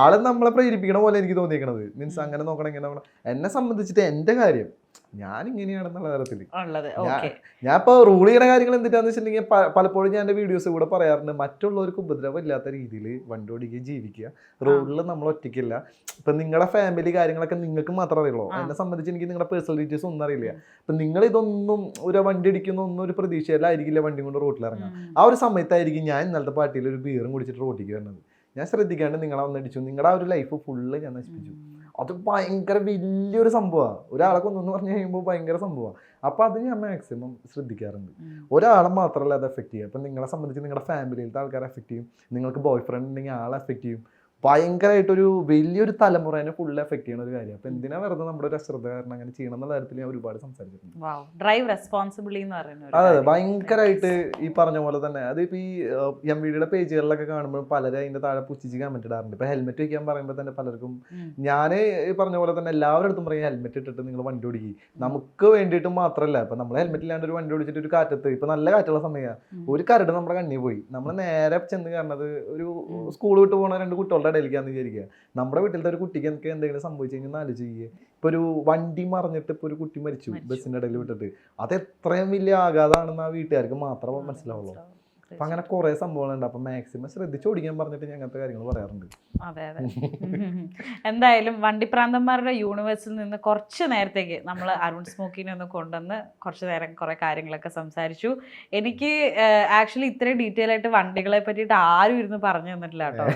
S1: ആളെ നമ്മളെ പ്രേരിപ്പിക്കണ പോലെ എനിക്ക് തോന്നിയിരിക്കണത്. മീൻസ് അങ്ങനെ നോക്കണം, ഇങ്ങനെ നോക്കണം. എന്നെ സംബന്ധിച്ചിട്ട് എന്റെ കാര്യം ഞാൻ ഇങ്ങനെയാണെന്നുള്ള തരത്തില് ഞാൻ ഇപ്പൊ റൂൾ ചെയ്യുന്ന കാര്യങ്ങൾ എന്തിട്ടാന്ന് വെച്ചിട്ടുണ്ടെങ്കിൽ പലപ്പോഴും ഞാൻ എന്റെ വീഡിയോസ് കൂടെ പറയാറുണ്ട്, മറ്റുള്ളവർക്ക് ഉപദ്രവം ഇല്ലാത്ത രീതിയിൽ വണ്ടി ഓടിക്കുക, ജീവിക്കുക. റോഡിൽ നമ്മൾ ഒറ്റയ്ക്കില്ല. ഇപ്പൊ നിങ്ങളുടെ ഫാമിലി കാര്യങ്ങളൊക്കെ നിങ്ങൾക്ക് മാത്രമേ അറിയുള്ളൂ. എന്നെ സംബന്ധിച്ച് എനിക്ക് നിങ്ങളുടെ പേഴ്സണൽ ഡീറ്റെയിൽസ് ഒന്നും അറിയില്ല. അപ്പൊ നിങ്ങൾ ഇതൊന്നും ഒരു വണ്ടി അടിക്കുന്ന ഒന്നും ഒരു പ്രതീക്ഷയിലായിരിക്കില്ല വണ്ടി കൊണ്ട് റോഡിൽ ഇറങ്ങാം. ആ ഒരു സമയത്തായിരിക്കും ഞാൻ ഇന്നലത്തെ പാർട്ടിയിൽ ഒരു ബീറും കുടിച്ചിട്ട് റോഡിലേക്ക് വരുന്നത്. ഞാൻ ശ്രദ്ധിക്കാണ്ട് നിങ്ങളെ വന്നടിച്ചു, നിങ്ങളുടെ ആ ഒരു ലൈഫ് ഫുള്ള് ഞാൻ നശിപ്പിച്ചു. അത് ഭയങ്കര വലിയൊരു സംഭവമാണ്. ഒരാളെ കൊന്നു പറഞ്ഞു കഴിയുമ്പോൾ ഭയങ്കര സംഭവമാണ്. അപ്പൊ അത് ഞാൻ മാക്സിമം ശ്രദ്ധിക്കാറുണ്ട്. ഒരാളെ മാത്രമല്ല അത് എഫക്ട് ചെയ്യുക. അപ്പൊ നിങ്ങളെ സംബന്ധിച്ച് നിങ്ങളുടെ ഫാമിലിയിലത്തെ ആൾക്കാരെ എഫക്ട് ചെയ്യും. നിങ്ങൾക്ക് ബോയ് ഫ്രണ്ട് ഉണ്ടെങ്കിൽ ആളെ എഫക്ട് ചെയ്യും. ഭയങ്കരമായിട്ടൊരു വലിയൊരു തലമുറേനെ ഫുള്ള് എഫക്ട് ചെയ്യുന്ന ഒരു കാര്യം. അപ്പൊ എന്തിനാ വെറുതെ നമ്മുടെ ഒരു അശ്രദ്ധ കാരണം അങ്ങനെ ചെയ്യണം എന്നുള്ള കാര്യത്തിൽ ഞാൻ ഒരുപാട് സംസാരിച്ചിട്ടുണ്ട്. അതെ, ഭയങ്കരമായിട്ട് ഈ പറഞ്ഞ പോലെ തന്നെ. അതിപ്പോ ഈ MVDയുടെ പേജുകളിലൊക്കെ കാണുമ്പോൾ പലരും അതിന്റെ താഴെ പുച്ഛിച്ച് കമന്റ് ഇടാറുണ്ട്. ഇപ്പൊ ഹെൽമെറ്റ് വയ്ക്കാൻ പറയുമ്പോൾ തന്നെ പലർക്കും ഞാൻ ഈ പറഞ്ഞ പോലെ തന്നെ എല്ലാവരുടെ അടുത്തും പറയും ഹെൽമെറ്റ് ഇട്ടിട്ട് നിങ്ങൾ വണ്ടി ഓടിക്കുക. നമുക്ക് വേണ്ടിയിട്ട് മാത്രമല്ല, ഇപ്പൊ നമ്മൾ ഹെൽമെറ്റ് ഇല്ലാണ്ട് ഒരു വണ്ടി ഓടിച്ചിട്ട് ഒരു കാറ്റത്ത്, ഇപ്പൊ നല്ല കാറ്റുള്ള സമയമാണ്, ഒരു കരട് നമ്മുടെ കണ്ണിൽ പോയി, നമ്മൾ നേരെ ചെന്ന് കാണുന്നത് ഒരു സ്കൂൾ വിട്ട് പോകുന്ന രണ്ട് കുട്ടികളുടെ ഇടയിലേക്കാന്ന് വിചാരിക്കുക. നമ്മുടെ വീട്ടിലത്തെ ഒരു കുട്ടിക്ക് എനിക്ക് എന്തെങ്കിലും സംഭവിച്ചു കഴിഞ്ഞാൽ ആലോചിക്കുക. ഇപ്പൊ ഒരു വണ്ടി മറിഞ്ഞിട്ട് ഇപ്പൊ ഒരു കുട്ടി മരിച്ചു ബസ്സിന്റെ ഇടയിൽ വിട്ടിട്ട്, അത് എത്രയും വലിയ ആഘാതമാണെന്ന് ആ വീട്ടുകാർക്ക് മാത്രമേ മനസ്സിലാവുള്ളൂ. അപ്പൊ അങ്ങനെ കുറെ സംഭവങ്ങളുണ്ട്. അപ്പൊ മാക്സിമം ശ്രദ്ധിച്ച് ഓടിക്കാൻ പറഞ്ഞിട്ട് ഞാൻ അങ്ങനത്തെ കാര്യങ്ങൾ പറയാറുണ്ട്.
S2: അതെ അതെ. എന്തായാലും വണ്ടിപ്രാന്തന്മാരുടെ യൂണിവേഴ്സിൽ നിന്ന് കുറച്ച് നേരത്തേക്ക് നമ്മൾ അരുൺ സ്മോക്കിനെ ഒന്ന് കൊണ്ടുവന്ന് കുറച്ച് നേരം കുറെ കാര്യങ്ങളൊക്കെ സംസാരിച്ചു. എനിക്ക് ആക്ച്വലി ഇത്രയും ഡീറ്റെയിൽ ആയിട്ട് വണ്ടികളെ പറ്റിയിട്ട് ആരും ഇരുന്ന് പറഞ്ഞു തന്നിട്ടില്ല കേട്ടോ.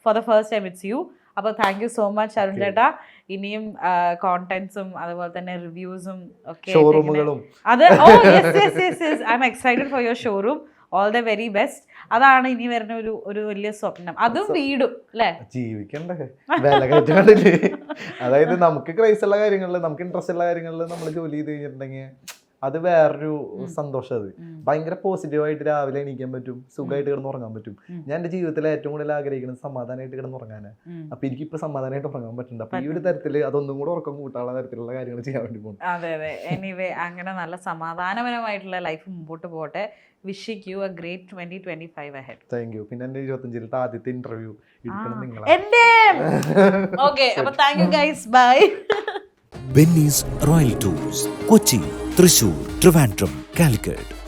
S2: For the first time it's you. അപ്പോൾ thank you so much Arun ചേട്ടാ. ഇനിയും കോണ്ടന്റ്സും അതുപോലെ തന്നെ റിവ്യൂസും ഒക്കെ അത് I'm excited for your showroom. All the very best. അതാണ് ഇനി വരുന്ന ഒരു വലിയ സ്വപ്നം, അതും വീടും അല്ലേ.
S1: ജീവിക്കണ്ടേ, വില കയറ്റണ്ടേ. അതായത് നമുക്ക് ക്രൈസ് ഉള്ള കാര്യങ്ങളിൽ, നമുക്ക് ഇൻട്രസ്റ്റ് ഉള്ള കാര്യങ്ങളിൽ നമ്മൾ ജോലി ചെയ്ത് കഴിഞ്ഞിട്ടുണ്ടെങ്കിൽ അത് വേറൊരു സന്തോഷം. അത് ഭയങ്കര പോസിറ്റീവായിട്ട് രാവിലെ എണീക്കാൻ പറ്റും, സുഖമായിട്ട് കിടന്ന് ഉറങ്ങാൻ പറ്റും. ഞാൻ എന്റെ ജീവിതത്തിൽ ഏറ്റവും കൂടുതൽ ആഗ്രഹിക്കുന്നത് സമാധാനമായിട്ട് കിടന്ന് ഉറങ്ങാനാണ്. അപ്പൊ എനിക്കിപ്പോ സമാധാനമായിട്ട് ഉറങ്ങാൻ പറ്റുന്നുണ്ട്. അപ്പൊ ഈ ഒരു തരത്തില് അതൊന്നും കൂടെ ഉറക്കം കൂട്ടാനുള്ള തരത്തിലുള്ള കാര്യങ്ങൾ ചെയ്യാൻ വേണ്ടി പോകും.
S2: അതെ അതെ. എനിവേ അങ്ങനെ നല്ല സമാധാനപരമായിട്ടുള്ള ലൈഫ് മുമ്പോട്ട് പോകട്ടെ. Wishing you a great 2025 ahead.
S1: Thank you. പിന്നെ എന്റെ 25ാമത്തെ ആദ്യത്തെ ഇന്റർവ്യൂ
S2: ഓക്കെ. അപ്പൊ thank you guys, bye.
S4: Benny's royal tours, Kochi, Thrissur, Trivandrum, Calicut.